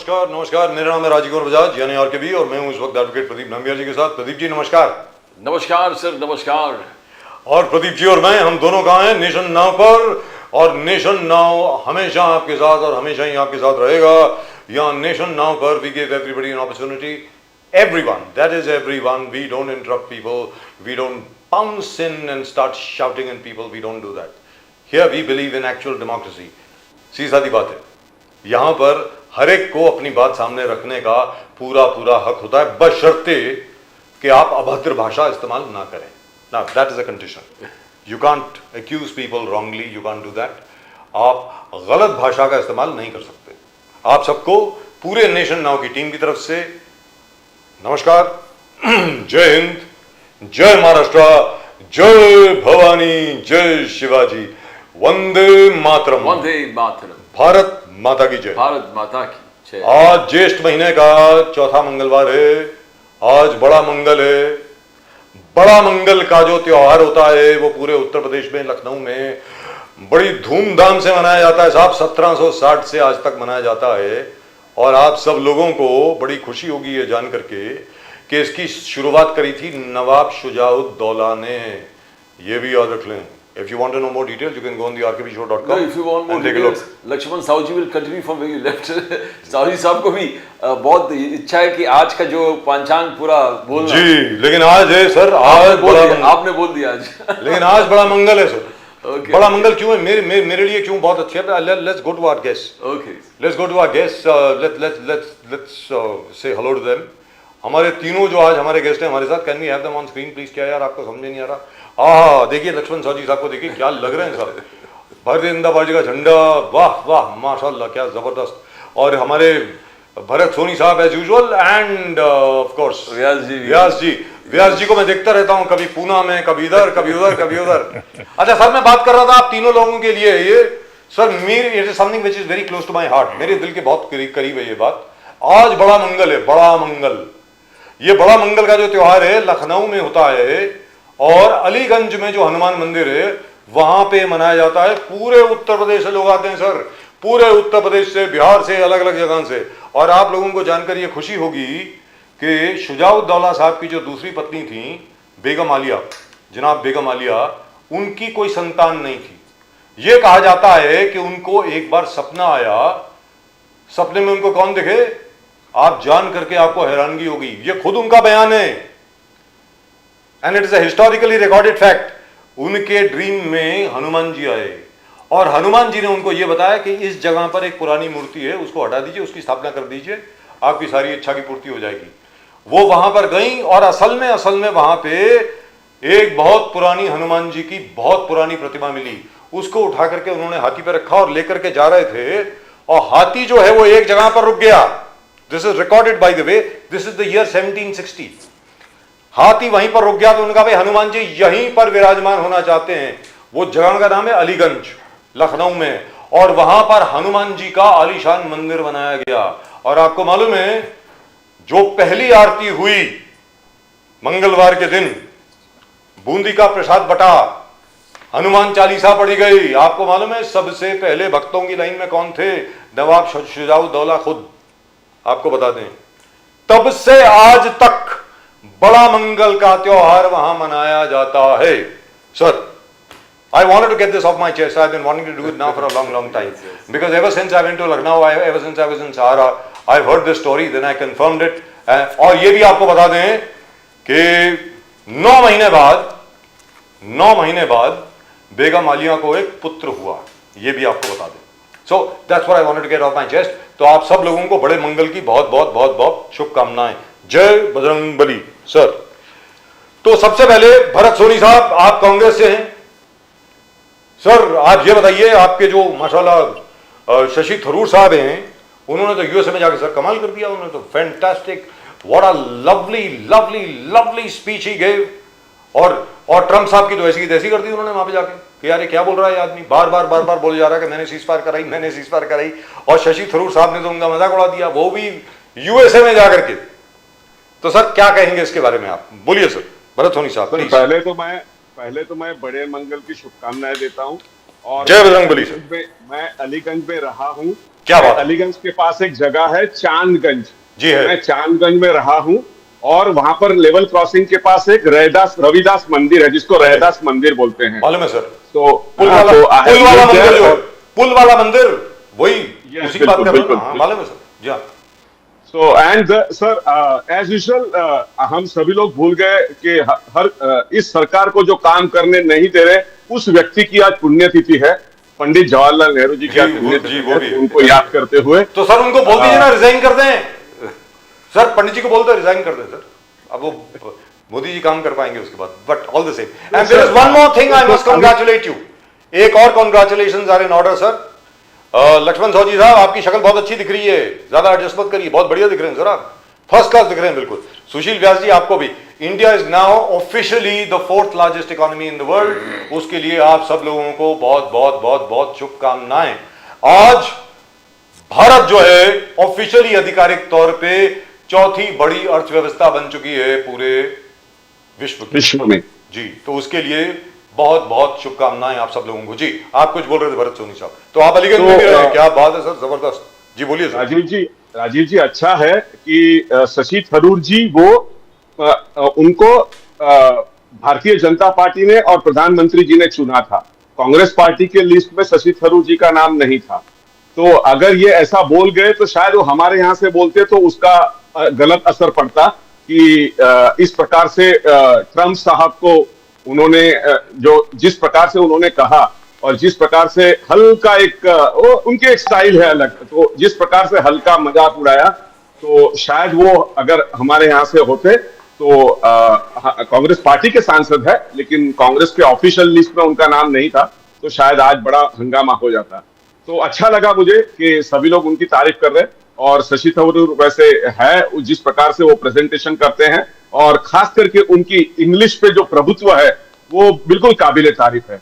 नमस्कार नमस्कार, मेरा नाम है राजीव कुमार बजाज यानी आरकेबी और मैं हूं इस वक्त एडवोकेट प्रदीप नंबियार जी के साथ। प्रदीप जी नमस्कार। नमस्कार सर, नमस्कार। और प्रदीप जी और मैं, हम दोनों कहाँ हैं? नेशन नाउ पर। और नेशन नाउ हमेशा आपके साथ और हमेशा ही आपके साथ रहेगा। यहाँ नेशन नाउ पर we give everybody an opportunity, everyone, that is everyone. We don't interrupt people, we don't pounce in and start shouting at people, we don't do that. Here we believe in actual democracy. सीधी सादी बात है, यहाँ पर हर एक को अपनी बात सामने रखने का पूरा पूरा हक होता है, बशर्ते कि आप अभद्र भाषा इस्तेमाल ना करें। Now that is a condition. You can't accuse people wrongly, you can't do that. आप गलत भाषा का इस्तेमाल नहीं कर सकते। आप सबको पूरे नेशन नाउ की टीम की तरफ से नमस्कार, जय हिंद, जय महाराष्ट्र, जय भवानी, जय शिवाजी, वंदे मातरम। वंदे मातरम। भारत माता की जय। भारत माता की जय। आज ज्येष्ठ महीने का चौथा मंगलवार है। आज बड़ा मंगल है। बड़ा मंगल का जो त्योहार होता है वो पूरे उत्तर प्रदेश में, लखनऊ में बड़ी धूमधाम से मनाया जाता है साहब। 1760 से आज तक मनाया जाता है। और आप सब लोगों को बड़ी खुशी होगी ये जान करके कि इसकी शुरुआत करी थी नवाब शुजाउद्दौला ने। ये भी याद रख लें। If you want to know more details, you can go on the rkbshow.com. No, if you want more and take a look. details, Lakshman Sahu ji will continue from where you left. Sahu ji साहब को भी बहुत इच्छा है कि आज का जो पंचांग पूरा बोलना। जी, लेकिन आज है सर, आज आपने बोल दिया आज। लेकिन आज बड़ा मंगल है सर। Okay. बड़ा मंगल क्यों है? मेरे लिए क्यों बहुत अच्छे है? Let's go to our guests. Okay. Let's go to our guests. Let's say hello to them. हमारे तीनों जो आज हमारे गेस्ट हैं हमारे साथ, can we have them on screen please? क्या यार आपको समझ नहीं आ रहा? देखिए लक्ष्मण साहू जी साहब को देखिए, क्या लग रहे हैं साहब। भारतीय जनता पार्टी का झंडा, वाह वाह माशाल्लाह, क्या जबरदस्त। और हमारे भरत सोनी साहब as usual, and of course Vyas ji को मैं देखता रहता हूँ, कभी पूना में, कभी इधर, कभी उधर, कभी उधर। अच्छा सर, मैं बात कर रहा था आप तीनों लोगों के लिए। ये सर मेरी it is something which is very close to my heart, मेरे दिल के बहुत करीब है ये बात। आज बड़ा मंगल है, बड़ा मंगल। ये बड़ा मंगल का जो त्योहार है लखनऊ में होता है और अलीगंज में जो हनुमान मंदिर है वहां पे मनाया जाता है। पूरे उत्तर प्रदेश से लोग आते हैं सर, पूरे उत्तर प्रदेश से, बिहार से, अलग अलग जगह से। और आप लोगों को जानकर ये खुशी होगी कि शुजाउद्दौला साहब की जो दूसरी पत्नी थी बेगम आलिया, जनाब बेगम आलिया, उनकी कोई संतान नहीं थी। यह कहा जाता है कि उनको एक बार सपना आया, सपने में उनको कौन दिखे? आप जान करके आपको हैरानगी होगी, ये खुद उनका बयान है, and it is a historically recorded fact. उनके ड्रीम में हनुमान जी आए और हनुमान जी ने उनको यह बताया कि इस जगह पर एक पुरानी मूर्ति है, उसको हटा दीजिए, उसकी स्थापना कर दीजिए, आपकी सारी इच्छा की पूर्ति हो जाएगी। वो वहां पर गई और असल में वहां पे एक बहुत पुरानी हनुमान जी की बहुत पुरानी प्रतिमा मिली। उसको उठा करके उन्होंने हाथी पर रखा और लेकर के जा रहे थे, और हाथी जो है वो एक जगह पर रुक गया। This is recorded by the way, this is the year 1760। हाथी वहीं पर रुक गया तो उनका भाई हनुमान जी यहीं पर विराजमान होना चाहते हैं। वो जगह का नाम है अलीगंज, लखनऊ में, और वहां पर हनुमान जी का आलीशान मंदिर बनाया गया। और आपको मालूम है, जो पहली आरती हुई मंगलवार के दिन, बूंदी का प्रसाद बटा, हनुमान चालीसा पढ़ी गई। आपको मालूम है सबसे पहले भक्तों की लाइन में कौन थे? नवाब शुजाउद्दौला खुद। आपको बता दें, तब से आज तक बड़ा मंगल का त्योहार वहां मनाया जाता है। Sir, I wanted to get this off my chest. I've been wanting to do it now for a long time. Because ever since I went to Lucknow, ever since I was in Sahara, I've heard this story, then I confirmed it. और ये भी आपको बता दें कि 9 महीने बाद बेगम आलिया को एक पुत्र हुआ। ये भी आपको बता दें। So that's what I wanted to get off my chest. तो आप सब लोगों को बड़े मंगल की बहुत बहुत बहुत बहुत शुभकामनाएं। जय बजरंगबली। सर, तो सबसे पहले भरत सोनी साहब, आप कांग्रेस से हैं। सर आप ये बताइए, आपके जो माशाल्लाह शशि थरूर साहब हैं, उन्होंने तो यूएसए में जाके सर कमाल कर दिया। उन्होंने तो fantastic, what a lovely lovely lovely speech he gave. और ट्रम्प साहब की तो ऐसी की तैसी कर दी उन्होंने वहां पे जाके कि यार ये क्या बोल रहा है आदमी, बार बार बोले जा रहा है कि मैंने सीज फायर कराई। और शशि थरूर साहब ने तो उनका मजाक उड़ा दिया, वो भी यूएसए में जाकर के। तो सर क्या कहेंगे इसके बारे में आप? बोलिए सर, भरत सोनी साहब। पहले तो मैं बड़े मंगल की शुभकामनाएं देता हूं। और जय बजरंगबली। सर मैं अलीगंज में रहा हूं क्या बात है। अलीगंज के पास एक जगह है चांदगंज। जी है। मैं चांदगंज में रहा हूं और वहां पर लेवल क्रॉसिंग के पास एक रविदास मंदिर है, जिसको रैदास मंदिर बोलते हैं। मालूम है सर। तो पुल हाँ, वाला तो I have पुल वाला lived मंदिर there जो है, और- पुल वाला मंदिर, वही Yes, उसी की बात बिल्कुल, कर रहे हो बिल्कुल, ना? हाँ, मालूम है सर जी हाँ। So and sir, as usual, हम सभी लोग भूल गए कि इस सरकार को जो काम करने नहीं दे रहे, उस व्यक्ति की आज पुण्यतिथि है। पंडित जवाहरलाल नेहरू जी की आज जी पुण्यतिथि वो है, भी तो है। उनको याद करते हुए तो सर उनको बोल दीजिए ना रिजाइन कर दें। सर पंडित जी को बोलते रिजाइन कर दें सर, अब वो मोदी जी काम कर पाएंगे उसके बाद। But all the same and there is one more thing I must congratulate you. एक और congratulation are in order sir. Laxman Sahuji साहब, आपकी शक्ल बहुत अच्छी दिख रही है, ज्यादा एडजस्ट मत करिए, बहुत बढ़िया दिख रहे हैं सर, आप फर्स्ट क्लास दिख रहे हैं बिल्कुल। सुशील व्यास जी आपको भी। India is now officially the 4th largest economy in the world. उसके लिए आप सब लोगों को बहुत बहुत बहुत बहुत शुभकामनाएं। आज भारत जो है ऑफिशियली आधिकारिक तौर पे 4थी बड़ी अर्थव्यवस्था बन चुकी है पूरे विश्व में। जी, तो उसके लिए बहुत बहुत शुभकामनाएं आप सब लोगों को। जी आप कुछ बोल रहे थे भरत सोनी साहब, तो आप अलीगंज में भी रहे, क्या बात है सर, जबरदस्त। जी बोलिए सर। राजीव जी अच्छा है कि शशि थरूर जी उनको भारतीय जनता पार्टी ने और प्रधानमंत्री जी ने चुना था। कांग्रेस पार्टी के लिस्ट में शशि थरूर जी का नाम नहीं था। तो अगर ये ऐसा बोल गए तो शायद वो हमारे यहाँ से बोलते तो उसका गलत असर पड़ता कि इस प्रकार से ट्रम्प साहब को उन्होंने जिस प्रकार से उन्होंने कहा और जिस प्रकार से हल्का उनके एक स्टाइल है अलग, तो जिस प्रकार से हल्का मजाक उड़ाया, तो शायद वो अगर हमारे यहाँ से होते तो कांग्रेस पार्टी के सांसद है लेकिन कांग्रेस के ऑफिशियल लिस्ट में उनका नाम नहीं था, तो शायद आज बड़ा हंगामा हो जाता। तो अच्छा लगा मुझे कि सभी लोग उनकी तारीफ कर रहे हैं और शशि थरूर वैसे है जिस प्रकार से वो प्रेजेंटेशन करते हैं और खास करके उनकी इंग्लिश पे जो प्रभुत्व है वो बिल्कुल काबिले तारीफ है।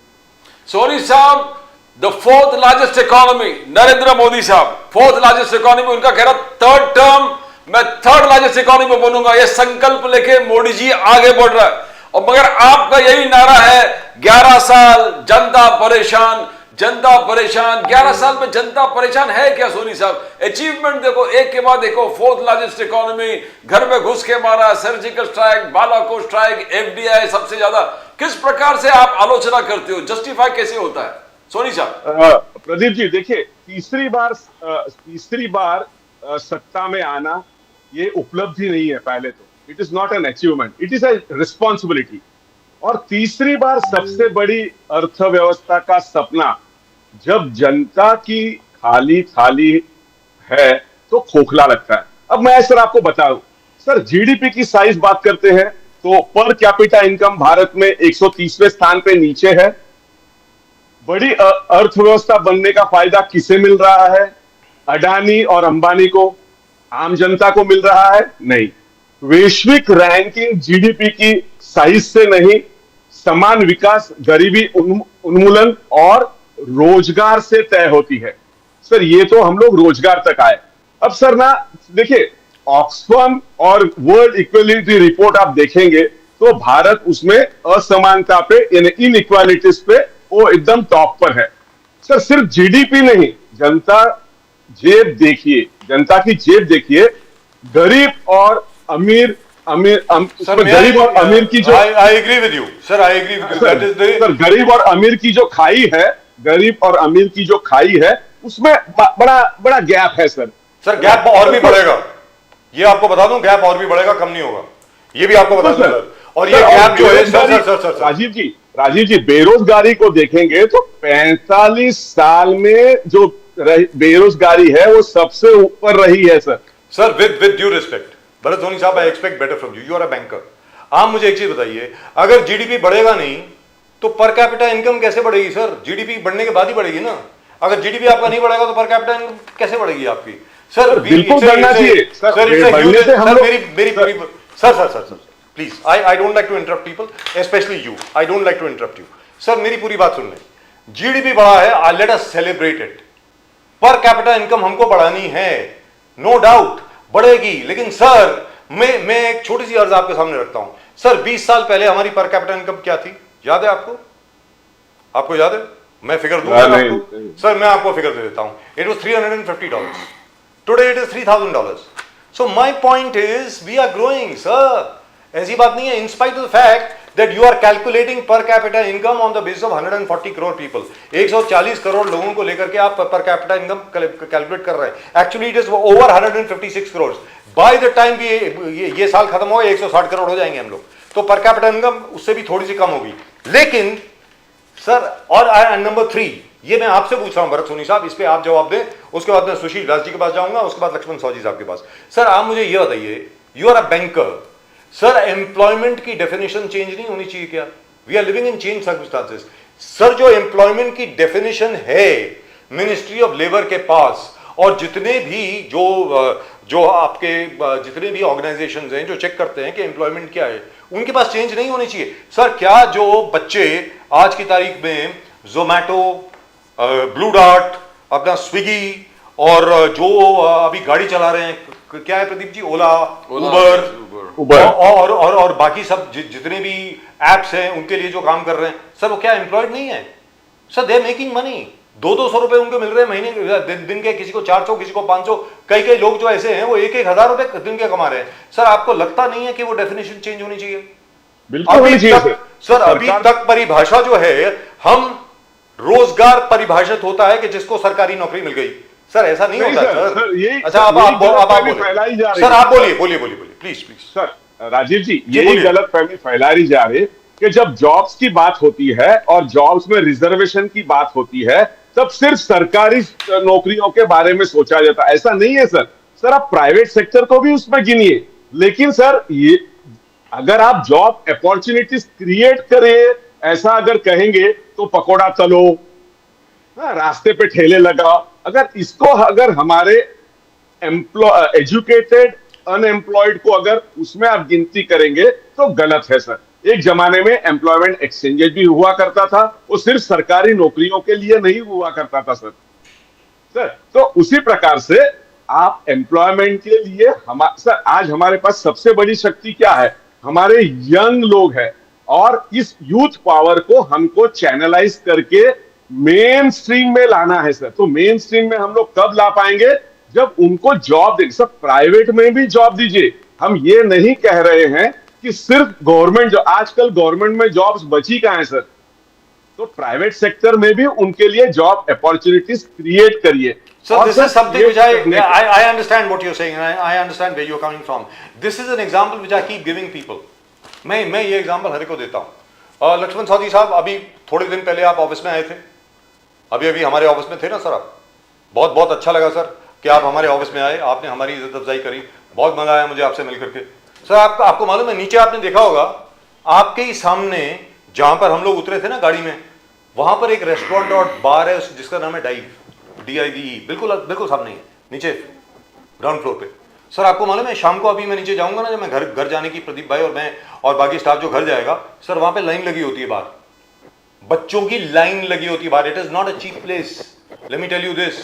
सोनी साहब, the 4th largest economy, Narendra Modi साहब 4th लार्जेस्ट इकोनॉमी, उनका कह रहा 3rd टर्म मैं 3rd लार्जेस्ट इकोनॉमी बनूंगा, ये संकल्प लेके मोदी जी आगे बढ़ रहा है। और मगर आपका यही नारा है 11 साल जनता परेशान, जनता परेशान। 11 साल में जनता परेशान है क्या सोनी साहब? अचीवमेंट देखो, एक के बाद देखो, 4th लार्जेस्ट इकोनॉमी, घर में घुस के मारा, surgical strike, Balakot strike, FDI सबसे ज्यादा। किस प्रकार से आप आलोचना करते हो, जस्टिफाई कैसे होता है सोनी साहब? प्रदीप जी देखिए, तीसरी बार सत्ता में आना ये उपलब्धि नहीं है। पहले तो it is not an achievement, it is a responsibility. और तीसरी बार सबसे बड़ी अर्थव्यवस्था का सपना, जब जनता की खाली थाली है तो खोखला लगता है। अब मैं सर आपको बताऊं, सर जीडीपी की साइज बात करते हैं तो पर कैपिटा इनकम भारत में 130वें स्थान पे नीचे है। बड़ी अर्थव्यवस्था बनने का फायदा किसे मिल रहा है? अडानी और अंबानी को। आम जनता को मिल रहा है? नहीं। वैश्विक रैंकिंग जीडीपी की साइज से नहीं, समान विकास, गरीबी उन्मूलन और रोजगार से तय होती है। सर ये तो हम लोग रोजगार तक आए। अब सर ना देखिए, ऑक्सफैम और वर्ल्ड इक्वालिटी रिपोर्ट आप देखेंगे तो भारत उसमें असमानता पे यानी इनइक्वालिटीज पे वो एकदम टॉप पर है। सर सिर्फ जीडीपी नहीं, जनता की जेब देखिए, गरीब और अमीर गरीब और अमीर की जो I agree with you sir, I agree with you, that is the sir गरीब और अमीर की जो खाई है, गरीब और अमीर की जो खाई है उसमें बड़ा गैप है सर। सर गैप और भी बढ़ेगा, ये आपको बता दूं, गैप और भी बढ़ेगा, कम नहीं होगा, ये भी आपको बता दूं सर। और ये गैप जो है सर राजीव जी बेरोजगारी को देखेंगे तो 45 साल में जो बेरोजगारी है वो सबसे ऊपर रही है sir. Sir with due respect Bharat Soni साहब, I expect better from you are a banker. आप मुझे एक चीज बताइए, अगर जीडीपी बढ़ेगा नहीं तो पर कैपिटा इनकम कैसे बढ़ेगी सर? जीडीपी बढ़ने के बाद ही बढ़ेगी ना। अगर जीडीपी आपका नहीं बढ़ेगा तो पर कैपिटा इनकम कैसे बढ़ेगी आपकी? सर बिल्कुल बढ़ना चाहिए sir please, I don't like to interrupt people, specially you, I don't like to interrupt you. Sir मेरी पूरी बात सुन लें, जीडीपी बढ़ा है, let us celebrate it. Per capita income हमको बढ़ानी है, नो डाउट बढ़ेगी, लेकिन सर मैं एक छोटी सी अर्ज आपके सामने रखता हूं। सर 20 साल पहले हमारी पर कैपिटा इनकम क्या थी, याद है आपको? आपको याद है? मैं फिगर दूंगा नहीं, आपको नहीं। सर, मैं आपको फिगर दे देता हूं. It was $350. Today it is $3,000. So my point is we are growing sir. ऐसी बात नहीं है. In spite of the fact that you are calculating per capita income on the basis of 140 crore people. 140 crore लोगों को लेकर के आप per capita income calculate कर रहे हैं. Actually it is over 156 crores. By the time ये साल खत्म होगा 160 करोड़ हो जाएंगे हम लोग. तो per capita income उससे भी थोड़ी सी कम होगी. लेकिन सर, और नंबर 3, ये मैं आपसे पूछ रहा हूं भरत सोनी साहब, इस पे आप जवाब दें. उसके बाद मैं सुशील व्यास जी के पास जाऊंगा, उसके बाद लक्ष्मण साहू जी साहब के पास. सर आप मुझे ये बताइए, you are a banker sir, employment की डेफिनेशन चेंज नहीं होनी चाहिए क्या? We are living in change circumstances. Sir जो एम्प्लॉयमेंट की डेफिनेशन है मिनिस्ट्री ऑफ लेबर के पास, और जितने भी जो आपके जितने भी ऑर्गेनाइजेशंस हैं जो चेक करते हैं कि एम्प्लॉयमेंट क्या है, उनके पास चेंज नहीं होनी चाहिए. सर क्या जो बच्चे आज की तारीख में जोमैटो, ब्लू डार्ट, अपना स्विगी, और जो अभी गाड़ी चला रहे हैं, क्या है प्रदीप जी, ओला, उबर, और बाकी सब जितने भी एप्स हैं उनके लिए जो काम कर रहे हैं, सर वो क्या एम्प्लॉयड नहीं है? Sir they making money. 200 रुपए उनको मिल रहे हैं महीने दिन के, किसी को 400, किसी को 500. कई लोग जो ऐसे हैं वो 1,000 रुपए दिन के कमा रहे हैं. सर आपको लगता नहीं है कि वो डेफिनेशन चेंज होनी चाहिए? बिल्कुल होनी चाहिए सर. अभी तक परिभाषा जो है, हम रोजगार परिभाषित होता है कि जिसको सरकारी नौकरी मिल गई. सर ऐसा नहीं होता सर. अच्छा आप बोलिए सर, आप बोलिए प्लीज. सर राजीव जी, यही गलत फहमी फैलाई जा रही है कि जब जॉब्स की बात होती है और जॉब्स में रिजर्वेशन की बात होती है, तब सिर्फ सरकारी नौकरियों के बारे में सोचा जाता है. ऐसा नहीं है सर. सर आप प्राइवेट सेक्टर को भी उसमें गिनिए. लेकिन सर ये अगर आप जॉब अपॉर्चुनिटीज क्रिएट करिए, ऐसा अगर कहेंगे तो पकोड़ा तलो, रास्ते पे ठेले लगाओ, अगर हमारे एजुकेटेड अनएम्प्लॉयड को अगर उसमें आप गिनती करेंगे तो गलत है सर. एक जमाने में एम्प्लॉयमेंट एक्सचेंजेस भी हुआ करता था, वो सिर्फ सरकारी नौकरियों के लिए नहीं हुआ करता था सर. तो उसी प्रकार से आप एम्प्लॉयमेंट के लिए सर आज हमारे पास सबसे बड़ी शक्ति क्या है? हमारे यंग लोग हैं, और इस यूथ पावर को हमको चैनलाइज करके मेन स्ट्रीम में लाना है सर. तो मेन स्ट्रीम में हम लोग कब ला पाएंगे? जब उनको जॉब दे. सब प्राइवेट में भी जॉब दीजिए. हम ये नहीं कह रहे हैं कि सिर्फ गवर्नमेंट, जो आजकल गवर्नमेंट में जॉब्स बची कहां है सर, तो प्राइवेट सेक्टर में भी उनके लिए जॉब अपॉर्चुनिटीज क्रिएट करिए. So this is something which I understand what you're saying, and I understand where you're coming from. This is an example which I keep giving people. मैं ये example हर को देता हूं. लक्ष्मण साहू जी साहब, अभी थोड़े दिन पहले आप ऑफिस में आए थे. अभी हमारे ऑफिस में थे ना सर आप. बहुत अच्छा लगा सर कि आप हमारे ऑफिस में आए, आपने हमारी इज्जत अफजाई करी. बहुत मजा आया मुझे आपसे मिलकर के. सर आपको मालूम है, नीचे आपने देखा होगा, आपके ही सामने जहां पर हम लोग उतरे थे ना गाड़ी में, वहां पर एक रेस्टोरेंट और बार है जिसका नाम है डाइव, DIVE. बिल्कुल सामने है, नीचे ग्राउंड फ्लोर पे. सर आपको मालूम है, शाम को अभी मैं नीचे जाऊंगा ना, जब मैं घर जाने की, प्रदीप भाई और मैं और बाकी स्टाफ जो घर जाएगा सर, वहां पे लाइन लगी होती है बाहर. बच्चों की लाइन लगी होती है बाहर. It is not a cheap place. Let me tell you this.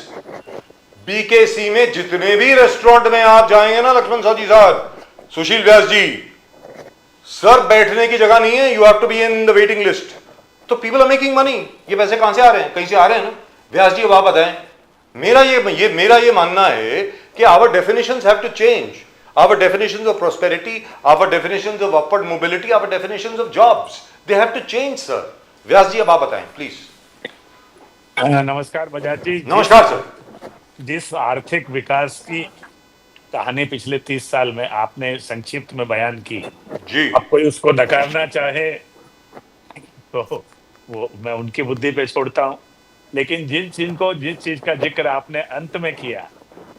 BKC में जितने भी रेस्टोरेंट में आप जाएंगे ना लक्ष्मण साहू जी साहब, सुशील व्यास जी, सर बैठने की जगह नहीं है. You have to be in the waiting list. तो पीपल आर मेकिंग मनी. ये पैसे कहां से आ रहे हैं? कहीं से आ रहे हैं ना. व्यास जी अब आप बताएं. मेरा ये मानना है कि our definitions have to change. Our definitions of prosperity, our definitions of upward mobility, our definitions of jobs, they have to change sir. Vyas ji अब आप बताएं प्लीज. नमस्कार बजाज जी. नमस्कार सर. जिस आर्थिक विकास की कहानी पिछले 30 साल में आपने संक्षिप्त में बयान की जी, अब कोई उसको नकारना चाहे तो वो मैं उनकी बुद्धि पे छोड़ता हूँ. लेकिन जिस चीज का जिक्र आपने अंत में किया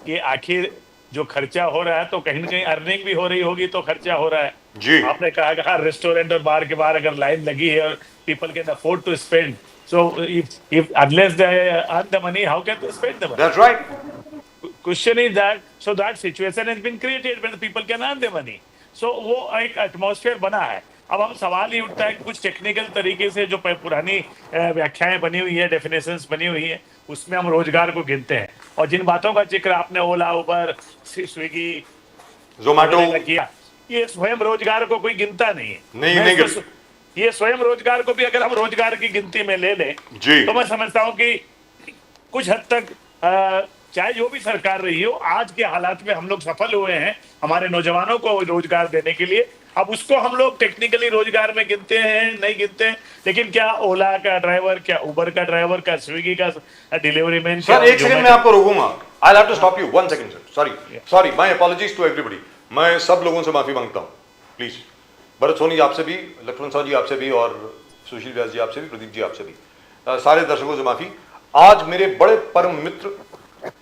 कि आखिर जो खर्चा हो रहा है तो कहीं ना कहीं अर्निंग भी हो रही होगी तो खर्चा हो रहा है जी. आपने कहा कि हर रेस्टोरेंट और बार के बाहर अगर लाइन लगी है और people can afford to spend, so if unless they earn the money, how can they spend the money? That's right. Question is that so that situation has been created when the people can earn the money. So वो एक atmosphere बना है. अब हम सवाल ही उठता है कि कुछ टेक्निकल तरीके से जो पुरानी व्याख्याएं बनी हुई है, डेफिनेशंस बनी हुई है, उसमें हम रोजगार को गिनते हैं. और जिन बातों का जिक्र आपने ओला, उबर, स्विगी, जोमैटो किया, ये स्वयं रोजगार को कोई गिनता नहीं है. नहीं ये स्वयं रोजगार को भी अगर हम रोजगार की गिनती में ले लें जी। तो मैं समझता हूं कि कुछ हद तक चाहे जो भी सरकार रही हो, आज के हालात में हम लोग सफल हुए हैं हमारे नौजवानों को रोजगार देने के लिए। अब उसको हम लोग टेक्निकली रोजगार में गिनते हैं नहीं गिनते हैं, लेकिन क्या ओला का ड्राइवर, क्या उबर का ड्राइवर, क्या स्विगी का डिलीवरी मैन, सर एक सेकंड मैं आपको रोकूंगा। I have to stop you 1 second sir. Sorry my apologies to everybody. मैं सब लोगों से माफी मांगता हूं प्लीज। भरत सोनी आपसे भी, लक्ष्मण साहब जी आपसे भी, और सुशील व्यास जी आपसे भी, प्रदीप जी आपसे भी, सारे दर्शकों से माफी। आज मेरे बड़े परम मित्र,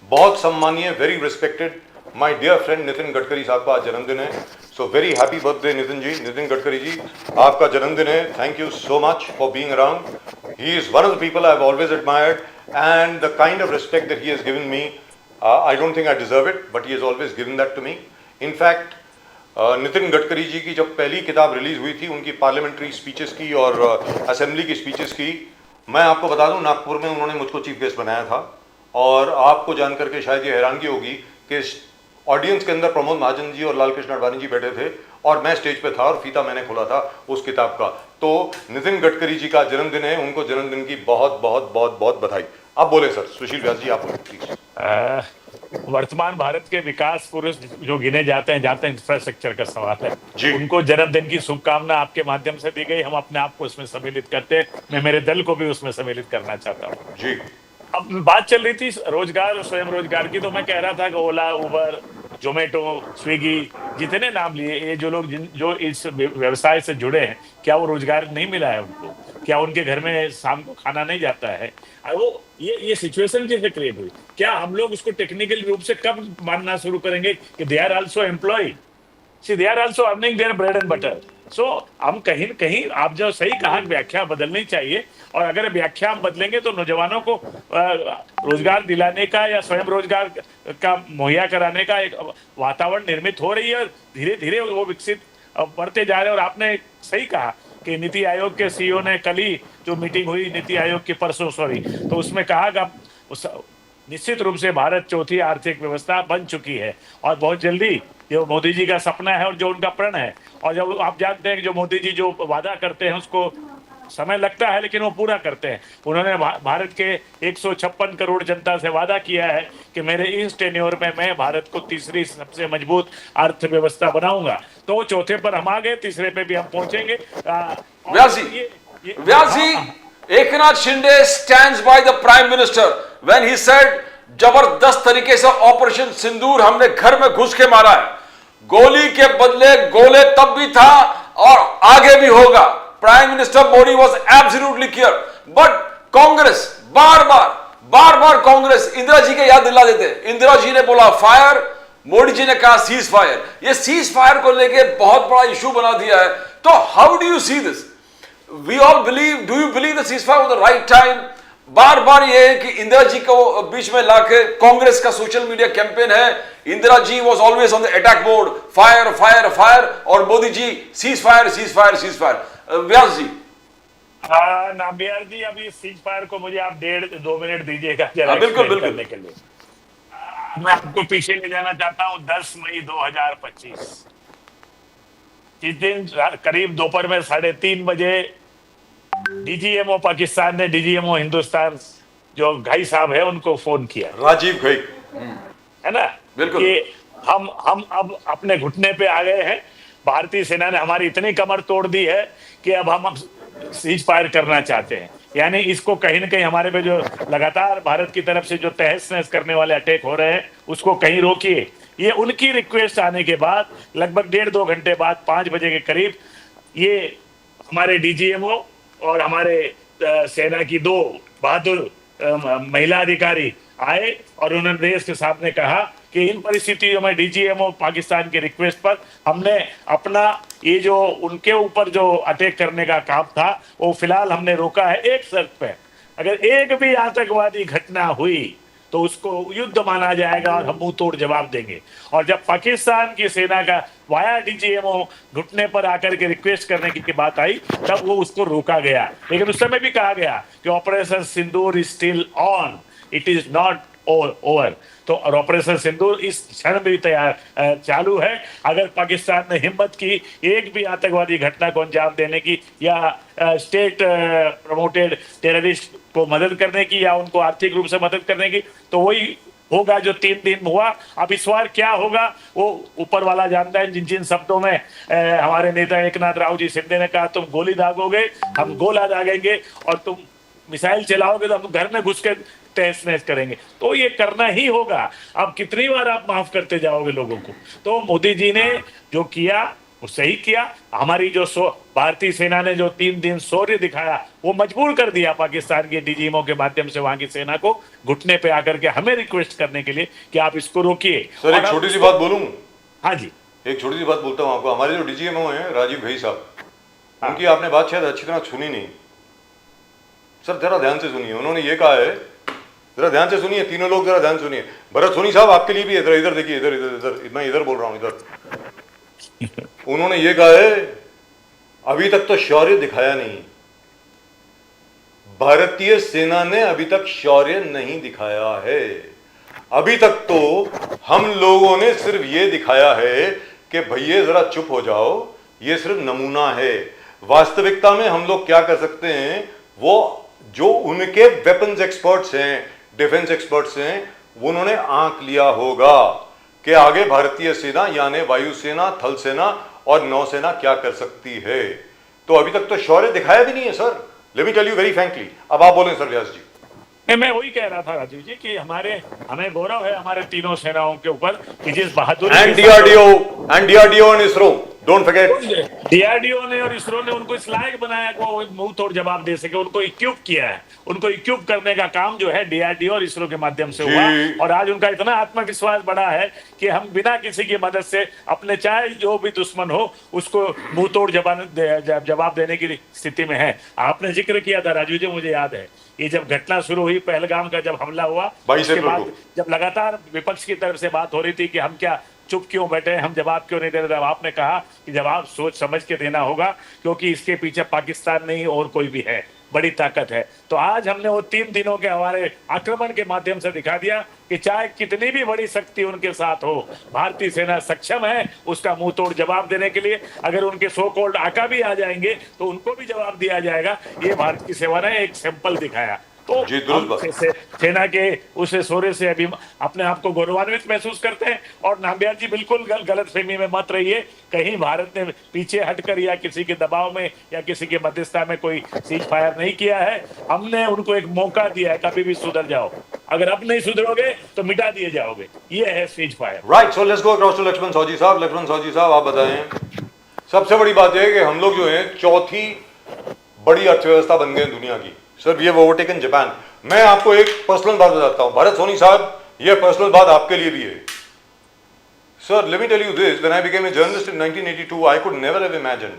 बहुत सम्मानीय, very respected my dear friend Nitin Gadkari साहब का आज जन्मदिन है। So very happy birthday Nitin ji, Nitin Gadkari ji, आपका जन्मदिन है। Thank you so much for being around. He is one of the people I have always admired and the kind of respect that he has given me, I don't think I deserve it, but he has always given that to me. In fact Nitin Gadkari जी की जब पहली किताब release हुई थी, उनकी parliamentary speeches की और assembly की स्पीचेस की, मैं आपको बता दूं नागपुर में उन्होंने मुझको चीफ गेस्ट बनाया था। और आपको जानकर के शायद ये हैरानगी होगी कि ऑडियंस के अंदर प्रमोद महाजन जी और लाल कृष्ण आडवाणी जी बैठे थे और मैं स्टेज पे था और फीता मैंने खोला था उस किताब का। तो नितिन गडकरी जी का जन्मदिन है, उनको जन्मदिन की बहुत बहुत बहुत बहुत बधाई। आप बोले सर, सुशील व्यास जी आप बोले प्लीज। वर्तमान भारत के विकास पुरुष जो गिने जाते हैं, जहाँ तक इंफ्रास्ट्रक्चर का सवाल जी। है, उनको जन्मदिन की शुभकामना आपके माध्यम से दी गई। हम अपने आप को उसमें सम्मिलित करते हैं, मैं मेरे दल को भी उसमें सम्मिलित करना चाहता हूँ जी। अब बात चल रही थी रोजगार और स्वयं रोजगार की, तो मैं कह रहा था कि ओला, उबर, जोमेटो, स्विगी, जितने नाम लिए, ये जो लोग जो इस व्यवसाय से जुड़े हैं, क्या वो रोजगार नहीं मिला है उनको? क्या उनके घर में शाम को खाना नहीं जाता है? वो ये सिचुएशन कैसे क्रिएट हुई? क्या हम लोग उसको टेक्निकल रूप से कब मानना शुरू करेंगे कि they are also employ, see they are also earning their bread and butter? So हम कहीं न कहीं, आप जो सही कहा, व्याख्या बदलनी चाहिए। और अगर व्याख्या हम बदलेंगे तो नौजवानों को रोजगार दिलाने का या स्वयं रोजगार का मुहैया कराने का एक वातावरण निर्मित हो रही है, और धीरे धीरे वो विकसित बढ़ते जा रहे हैं। और आपने सही कहा कि नीति आयोग के सीईओ ने कल ही जो मीटिंग हुई, नीति आयोग की परसों सॉरी, तो उसमें कहा कि निश्चित रूप से भारत चौथी आर्थिक व्यवस्था बन चुकी है और बहुत जल्दी, जो मोदी जी का सपना है और जो उनका प्रण है, और जब आप जानते हैं कि जो मोदी जी जो वादा करते हैं उसको समय लगता है लेकिन वो पूरा करते हैं। उन्होंने भारत के 156 करोड़ जनता से वादा किया है कि मेरे इस टेन्योर में मैं भारत को तीसरी सबसे मजबूत अर्थव्यवस्था बनाऊंगा। तो वो चौथे पर हम आ गए, तीसरे पे भी हम पहुंचेंगे। Vyas ji, Eknath Shinde stands by the prime minister when he said जबरदस्त तरीके से ऑपरेशन सिंदूर हमने घर में घुस के मारा है, गोली के बदले गोले तब भी था और आगे भी होगा। Prime minister Modi was absolutely clear, but Congress बार बार कांग्रेस इंदिरा जी के याद दिला देते। इंदिरा जी ने बोला फायर, मोदी जी ने कहा सीज फायर। ये सीज फायर को लेके बहुत बड़ा इशू बना दिया है। तो how do you see this? We all believe, do you believe the cease fire was the right time? बार बार ये है कि इंदिरा जी को बीच में लाके कांग्रेस का सोशल मीडिया कैंपेन है, Indira ji was always on the attack board, fire fire fire, और Modi ji cease fire cease fire cease fire. Vyas ji. Nambiar ji, अभी सीज फायर को मुझे आप 1.5-2 मिनट दीजिएगा जरा बिल्कुल करने के लिए। मैं आपको पीछे ले जाना चाहता हूँ 10 मई 2025। जिस दिन करीब दोपहर में 3:30 बजे डीजीएमओ पाकिस्तान ने डीजीएमओ हिंदुस्तान जो घई साहब है उनको फोन किया, राजीव घई, है ना, बिल्कुल, कि हम अब अपने घुटने पे आ गए हैं। भारतीय सेना ने हमारी इतनी कमर तोड़ दी है कि अब हम सीज फायर करना चाहते हैं। यानी इसको कहीं ना कहीं हमारे पे जो लगातार भारत की तरफ से जो तहस नहस करने वाले अटैक हो रहे हैं उसको कहीं रोकिए। ये उनकी रिक्वेस्ट आने के बाद लगभग 1.5-2 घंटे बाद 5 बजे के करीब ये हमारे डीजीएमओ और हमारे सेना की 2 बहादुर महिला अधिकारी आए और उन्होंने देश के सामने कहा कि इन परिस्थितियों में डीजीएमओ पाकिस्तान की रिक्वेस्ट पर हमने अपना ये जो उनके ऊपर जो अटैक करने का काम था वो फिलहाल हमने रोका है, एक शर्त पे, अगर एक भी आतंकवादी घटना हुई तो उसको युद्ध माना जाएगा और हम मुंह तोड़ जवाब देंगे। और जब पाकिस्तान की सेना का वाया डीजीएमओ घुटने पर आकर के रिक्वेस्ट करने की बात आई तब वो उसको रोका गया। लेकिन उस समय भी कहा गया कि operation Sindoor is still on, it is not over. तो और ऑपरेशन सिंदूर इस क्षण भी तैयार चालू है। अगर पाकिस्तान ने हिम्मत की एक भी आतंकवादी घटना को अंजाम देने की या स्टेट प्रमोटेड टेररिस्ट को मदद करने की या उनको आर्थिक रूप से मदद करने की, तो वही होगा जो 3 दिन हुआ। अब इस बार क्या होगा वो ऊपर वाला जानता है। जिन जिन शब्दों में हमारे नेता एकनाथ राव जी शिंदे ने कहा तुम गोली दागोगे, हम गोला दागेंगे, और तुम मिसाइल चलाओगे तो हम घर में घुस के तहस नहस करेंगे, तो ये करना ही होगा। अब कितनी बार आप माफ करते जाओगे लोगों को? तो मोदी जी ने जो किया वो सही किया। हमारी जो भारतीय सेना ने जो 3 दिन शौर्य दिखाया वो मजबूर कर दिया पाकिस्तान के डीजीएमओ के माध्यम से वहां की सेना को घुटने पे आकर के हमें रिक्वेस्ट करने के लिए कि आप इसको रोकिए। सर एक छोटी सी बात बोलूं? हाँ जी, एक छोटी सी बात बोलता हूं आपको। हमारे जो डीजीएमओ हैं राजीव भाई साहब, उनकी आपने बात शायद अच्छी तरह सुनी नहीं। सर जरा ध्यान से सुनिए, उन्होंने ये कहा है, जरा ध्यान से सुनिए, तीनों लोग जरा ध्यान सुनिए। भरत सोनी साहब आपके लिए भी इधर इधर देखिए, इधर इधर इधर, मैं इधर बोल रहा हूं, इधर। उन्होंने ये कहा है अभी तक तो शौर्य दिखाया नहीं, भारतीय सेना ने अभी तक शौर्य नहीं दिखाया है। अभी तक तो हम लोगों ने सिर्फ ये दिखाया है कि भैया जरा चुप हो जाओ, ये सिर्फ नमूना है। वास्तविकता में हम लोग क्या कर सकते हैं, वो जो उनके वेपन्स एक्सपर्ट्स हैं, डिफेंस एक्सपर्ट्स हैं, उन्होंने आंक लिया होगा कि आगे भारतीय सेना यानी वायुसेना, थल सेना और नौसेना क्या कर सकती है। तो अभी तक तो शौर्य दिखाया भी नहीं है sir, let me tell you very frankly. अब आप बोलें सर व्यास जी। मैं वही कह रहा था राजीव जी कि हमें गौरव है हमारे तीनों सेनाओं के ऊपर कि जिस बहादुरी and DRDO and ISRO, don't forget. DRDO ने और इसरो ने उनको इस लायक बनाया कि वो मुंह तोड़ जवाब दे सके, उनको इक्विप किया है। उनको इक्विप करने का काम जो है डीआरडीओ और इसरो के माध्यम से हुआ, और आज उनका इतना आत्मविश्वास बढ़ा है कि हम बिना किसी की मदद से अपने चाहे जो भी दुश्मन हो उसको मुंह तोड़ जवाब देने की स्थिति में है। आपने जिक्र किया था राजू जी, मुझे याद है ये जब घटना शुरू हुई पहलगाम का, जब हमला हुआ, उसके बाद जब लगातार विपक्ष की तरफ से बात हो रही थी कि हम क्या चुप क्यों बैठे, हम जवाब क्यों नहीं दे रहे, तब आपने कहा कि जवाब सोच समझ के देना होगा क्योंकि इसके पीछे पाकिस्तान नहीं और कोई भी है, बड़ी ताकत है। तो आज हमने वो 3 दिनों के हमारे आक्रमण के माध्यम से दिखा दिया कि चाहे कितनी भी बड़ी शक्ति उनके साथ हो, भारतीय सेना सक्षम है उसका मुंह तोड़ जवाब देने के लिए। अगर उनके सो कॉल्ड आका भी आ जाएंगे तो उनको भी जवाब दिया जाएगा। ये भारत की सेना ने एक सैंपल दिखाया। तो हम सेना के उस शौर्य से अभी अपने आप को गौरवान्वित महसूस करते हैं। और नाम्बियार जी बिल्कुल गलतफहमी में मत रहिए, कहीं भारत ने पीछे हटकर या किसी के दबाव में या किसी के मध्यस्थता में कोई सीज फायर नहीं किया है। हमने उनको एक मौका दिया है, कभी भी सुधर जाओ, अगर अब नहीं सुधरोगे तो मिटा दिए जाओगे, ये है cease fire. Right, so let's go across to Laxman Sahu ji साहब। लक्ष्मण साहू जी साहब आप बताएं, सबसे बड़ी बात यह है कि हम लोग जो है चौथी बड़ी अर्थव्यवस्था बन गए दुनिया की। Sir we have overtaken Japan. मैं आपको एक पर्सनल बात बताता हूं भरत सोनी साहब, यह पर्सनल बात आपके लिए भी है। Sir let me tell you this, when I became a journalist in 1982 I could never have imagined,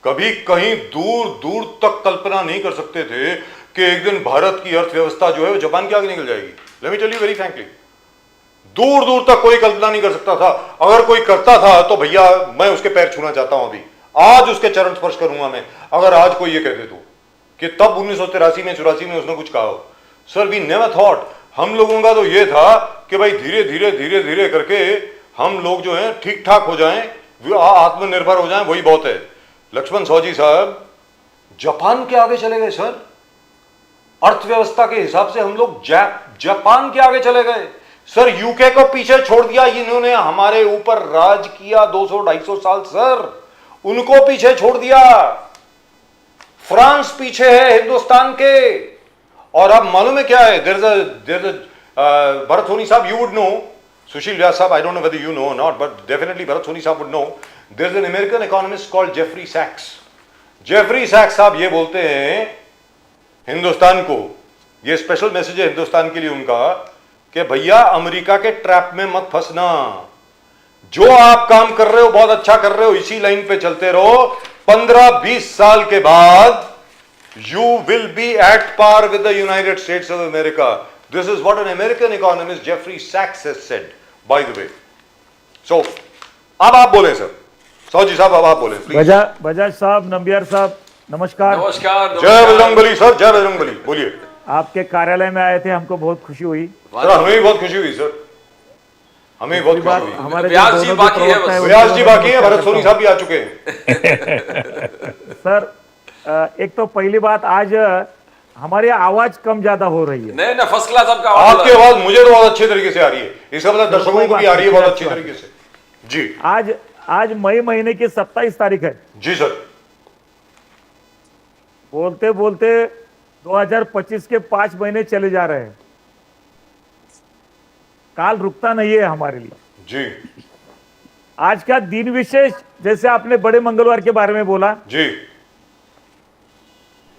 कभी कहीं दूर दूर तक कल्पना नहीं कर सकते थे कि एक दिन भारत की अर्थव्यवस्था जो है वो जापान के आगे निकल जाएगी। Let me tell you very frankly, दूर दूर तक कोई कल्पना नहीं कर सकता था। अगर कोई करता था तो भैया मैं उसके पैर छूना चाहता हूं, अभी आज उसके चरण स्पर्श करूंगा मैं, अगर आज कोई ये कह दे तो कि तब 1983 में 84 में उसने कुछ कहा हो। सर वी नेवर थॉट, हम लोगों का तो ये था कि भाई धीरे धीरे धीरे धीरे करके हम लोग जो हैं ठीक ठाक हो जाएं, आत्मनिर्भर हो जाएं, वही बहुत है। लक्ष्मण साहू जी साहब जापान के आगे चले गए सर, अर्थव्यवस्था के हिसाब से हम लोग जापान के आगे चले गए सर। यूके को पीछे छोड़ दिया, इन्होंने हमारे ऊपर राज किया 200-250 साल सर, उनको पीछे छोड़ दिया। फ्रांस पीछे है हिंदुस्तान के, और अब मालूम है क्या है, भरत सोनी साहब यू वुड नो, सुशील व्यास साहब I don't know whether you know और not, but definitely Bharat Soni साहब would know, there is an American economist called Jeffrey सैक्स। Jeffrey सैक्स साहब ये बोलते हैं हिंदुस्तान को, ये स्पेशल मैसेज है हिंदुस्तान के लिए उनका, कि भैया अमेरिका के ट्रैप में मत फंसना, जो आप काम कर रहे हो बहुत अच्छा कर रहे हो, इसी लाइन पे चलते रहो, 15-20 साल के बाद you will be at par with the United States of America. This is what an American economist Jeffrey Sachs has said, by the way. So, अब आप बोले सर, साहू जी साहब अब आप बोले बजाज साहब, नंबियार साहब, नमस्कार। नमस्कार, जय बजरंगबली सर, जय बजरंगबली, बोलिए। आपके कार्यालय में आए थे, हमको बहुत खुशी हुई। सर हमें भी बहुत खुशी हुई सर, हमें भी बहुत खुशी हुई। हमारे जो व्यास जी दोनों बाकी है प्रवक्ता बस। हैं, व्यास जी उनके बाकी है, दोनों भरत सोनी साहब भी आ चुके हैं। सर, एक तो पहली बात, आज हमारी आवाज कम ज्यादा हो रही है। नहीं ना, फर्स्ट क्लास आपका आपकी आवाज। आवाज मुझे तो बहुत अच्छे तरीके से आ रही है, इसका मतलब दर्शकों को भी आ रही है बहुत अच्छी तरीके से। जी आज मई महीने की 27 तारीख है। जी सर। बोलते बोलते 2025 के 5 महीने चले जा रहे हैं। काल रुकता नहीं है हमारे लिए। जी आज का दिन विशेष, जैसे आपने बड़े मंगलवार के बारे में बोला, जी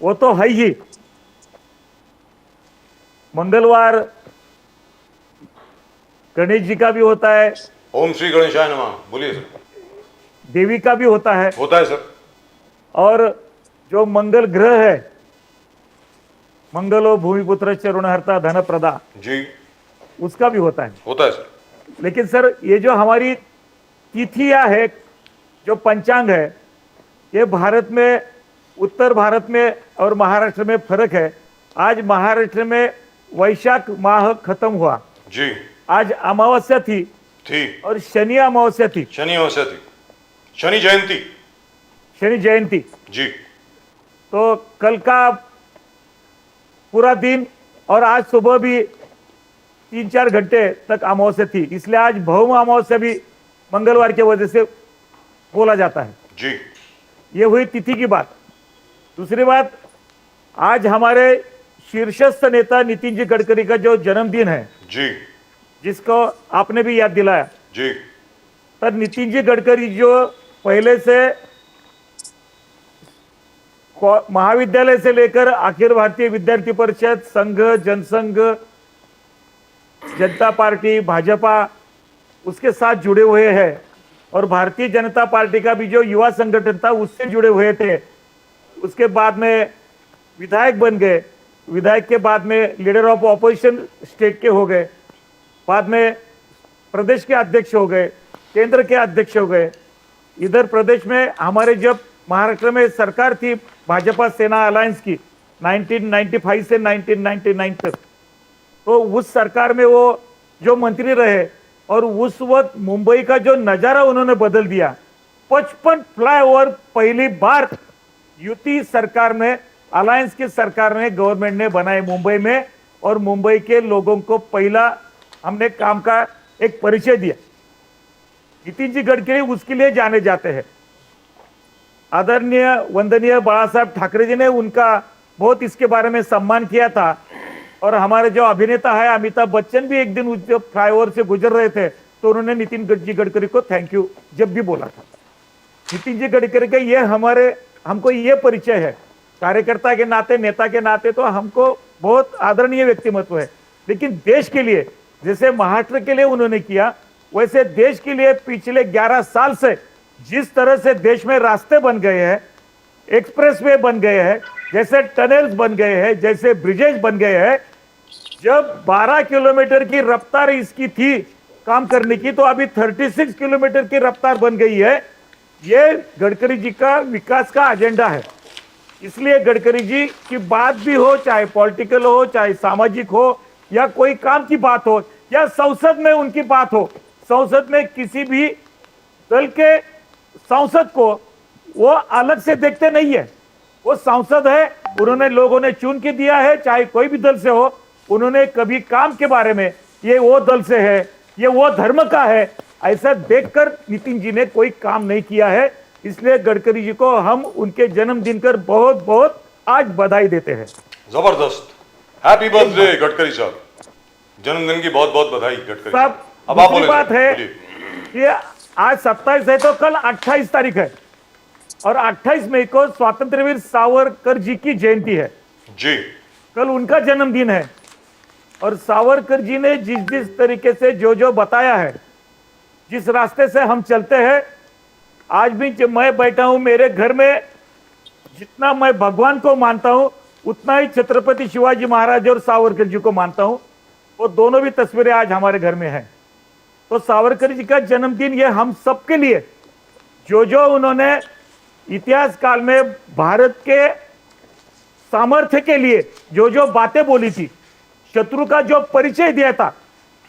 वो तो है ही। मंगलवार गणेश जी का भी होता है, ओम श्री गणेशाय नमः, बोलिए सर। देवी का भी होता है, होता है सर। और जो मंगल ग्रह है, मंगलो भूमिपुत्र ऋणहर्ता धनप्रदा, जी उसका भी होता है। होता है सर। लेकिन सर, ये जो हमारी तिथियां है, जो पंचांग है, ये भारत में, उत्तर भारत में और महाराष्ट्र में फर्क है। आज महाराष्ट्र में वैशाख माह खत्म हुआ, जी आज अमावस्या थी और शनि अमावस्या थी, शनि अमावस्या थी, शनि जयंती। शनि जयंती। जी तो कल का पूरा दिन और आज सुबह भी 3-4 घंटे तक अमावस्या थी, इसलिए आज भौम अमावस्या भी मंगलवार की वजह से बोला जाता है। जी ये हुई तिथि की बात। दूसरी बात, आज हमारे शीर्षस्थ नेता नितिन जी गडकरी का जो जन्मदिन है, जी जिसको आपने भी याद दिलाया। जी पर नितिन जी गडकरी जो पहले से महाविद्यालय से लेकर अखिल भारतीय विद्यार्थी परिषद, संघ, जनसंघ, जनता पार्टी, भाजपा, उसके साथ जुड़े हुए हैं, और भारतीय जनता पार्टी का भी जो युवा संगठन था उससे जुड़े हुए थे। उसके बाद में विधायक बन गए, विधायक के बाद में लीडर ऑफ ऑपोजिशन स्टेट के हो गए, बाद में प्रदेश के अध्यक्ष हो गए, केंद्र के अध्यक्ष हो गए। इधर प्रदेश में हमारे जब महाराष्ट्र में सरकार थी भाजपा सेना अलायंस की 1995 से 1999 तक, तो उस सरकार में वो जो मंत्री रहे, और उस वक्त मुंबई का जो नजारा उन्होंने बदल दिया। 55 फ्लाईओवर पहली बार युति सरकार ने, अलायंस की सरकार ने, गवर्नमेंट ने बनाए मुंबई में, और मुंबई के लोगों को पहला हमने काम का एक परिचय दिया। नितिन जी गडकरी उसके लिए जाने जाते हैं। आदरणीय वंदनीय बाला साहब ठाकरे जी ने उनका बहुत इसके बारे में सम्मान किया था, और हमारे जो अभिनेता है अमिताभ बच्चन भी एक दिन उस जो फ्लाईओवर से गुजर रहे थे तो उन्होंने नितिन जी गडकरी को थैंक यू जब भी बोला था। नितिन जी गडकरी का ये हमको ये परिचय है, कार्यकर्ता के नाते, नेता के नाते तो हमको बहुत आदरणीय व्यक्तिमत्व है। लेकिन देश के लिए, जैसे महाराष्ट्र के लिए उन्होंने किया, वैसे देश के लिए पिछले 11 साल से जिस तरह से देश में रास्ते बन गए हैं, एक्सप्रेसवे बन गए हैं, जैसे टनल्स बन गए हैं, जैसे ब्रिजेज बन गए हैं, जब 12 किलोमीटर की रफ्तार इसकी थी काम करने की, तो अभी 36 किलोमीटर की रफ्तार बन गई है। ये गडकरी जी का विकास का एजेंडा है। इसलिए गडकरी जी की बात भी हो, चाहे पॉलिटिकल हो, चाहे सामाजिक हो, या कोई काम की बात हो, या संसद में उनकी बात हो, संसद में किसी भी दल के सांसद को वो अलग से देखते नहीं है। वो सांसद है, उन्होंने लोगों ने चुन के दिया है, चाहे कोई भी दल से हो। उन्होंने कभी काम के बारे में ये वो दल से है, ये वो धर्म का है, ऐसा देखकर नितिन जी ने कोई काम नहीं किया है। इसलिए गडकरी जी को हम उनके जन्मदिन पर बहुत बहुत आज बधाई देते हैं। जबरदस्त, हैप्पी बर्थडे गडकरी साहब, जन्मदिन की बहुत बहुत बधाई गडकरी साहब। अब आप दूसरी बोले बात है कि आज 27 है तो कल 28 तारीख है, और 28 मई को स्वतंत्रवीर सावरकर जी की जयंती है जी। कल उनका जन्मदिन है। और सावरकर जी ने जिस जिस तरीके से जो बताया है, जिस रास्ते से हम चलते हैं, आज भी जब मैं बैठा हूं मेरे घर में, जितना मैं भगवान को मानता हूं उतना ही छत्रपति शिवाजी महाराज और सावरकर जी को मानता हूं। वो दोनों भी तस्वीरें आज हमारे घर में हैं। तो सावरकर जी का जन्मदिन ये हम सबके लिए, जो उन्होंने इतिहास काल में भारत के सामर्थ्य के लिए जो जो बातें बोली थी, शत्रु का जो परिचय दिया था,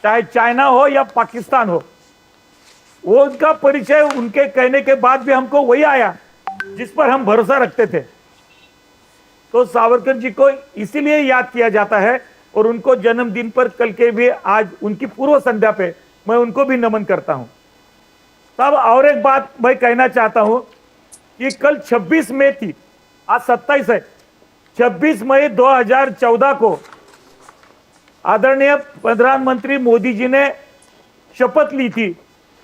चाहे चाइना हो या पाकिस्तान हो, वो उनका परिचय उनके कहने के बाद भी हमको वही आया जिस पर हम भरोसा रखते थे। तो सावरकर जी को इसीलिए याद किया जाता है और उनको जन्मदिन पर कल के भी आज उनकी पूर्व संध्या पे मैं उनको भी नमन करता हूं। तब और एक बात मैं कहना चाहता हूं कि कल 26 मई थी, आज 27 है। 26 मई 2014 को आदरणीय प्रधानमंत्री मोदी जी ने शपथ ली थी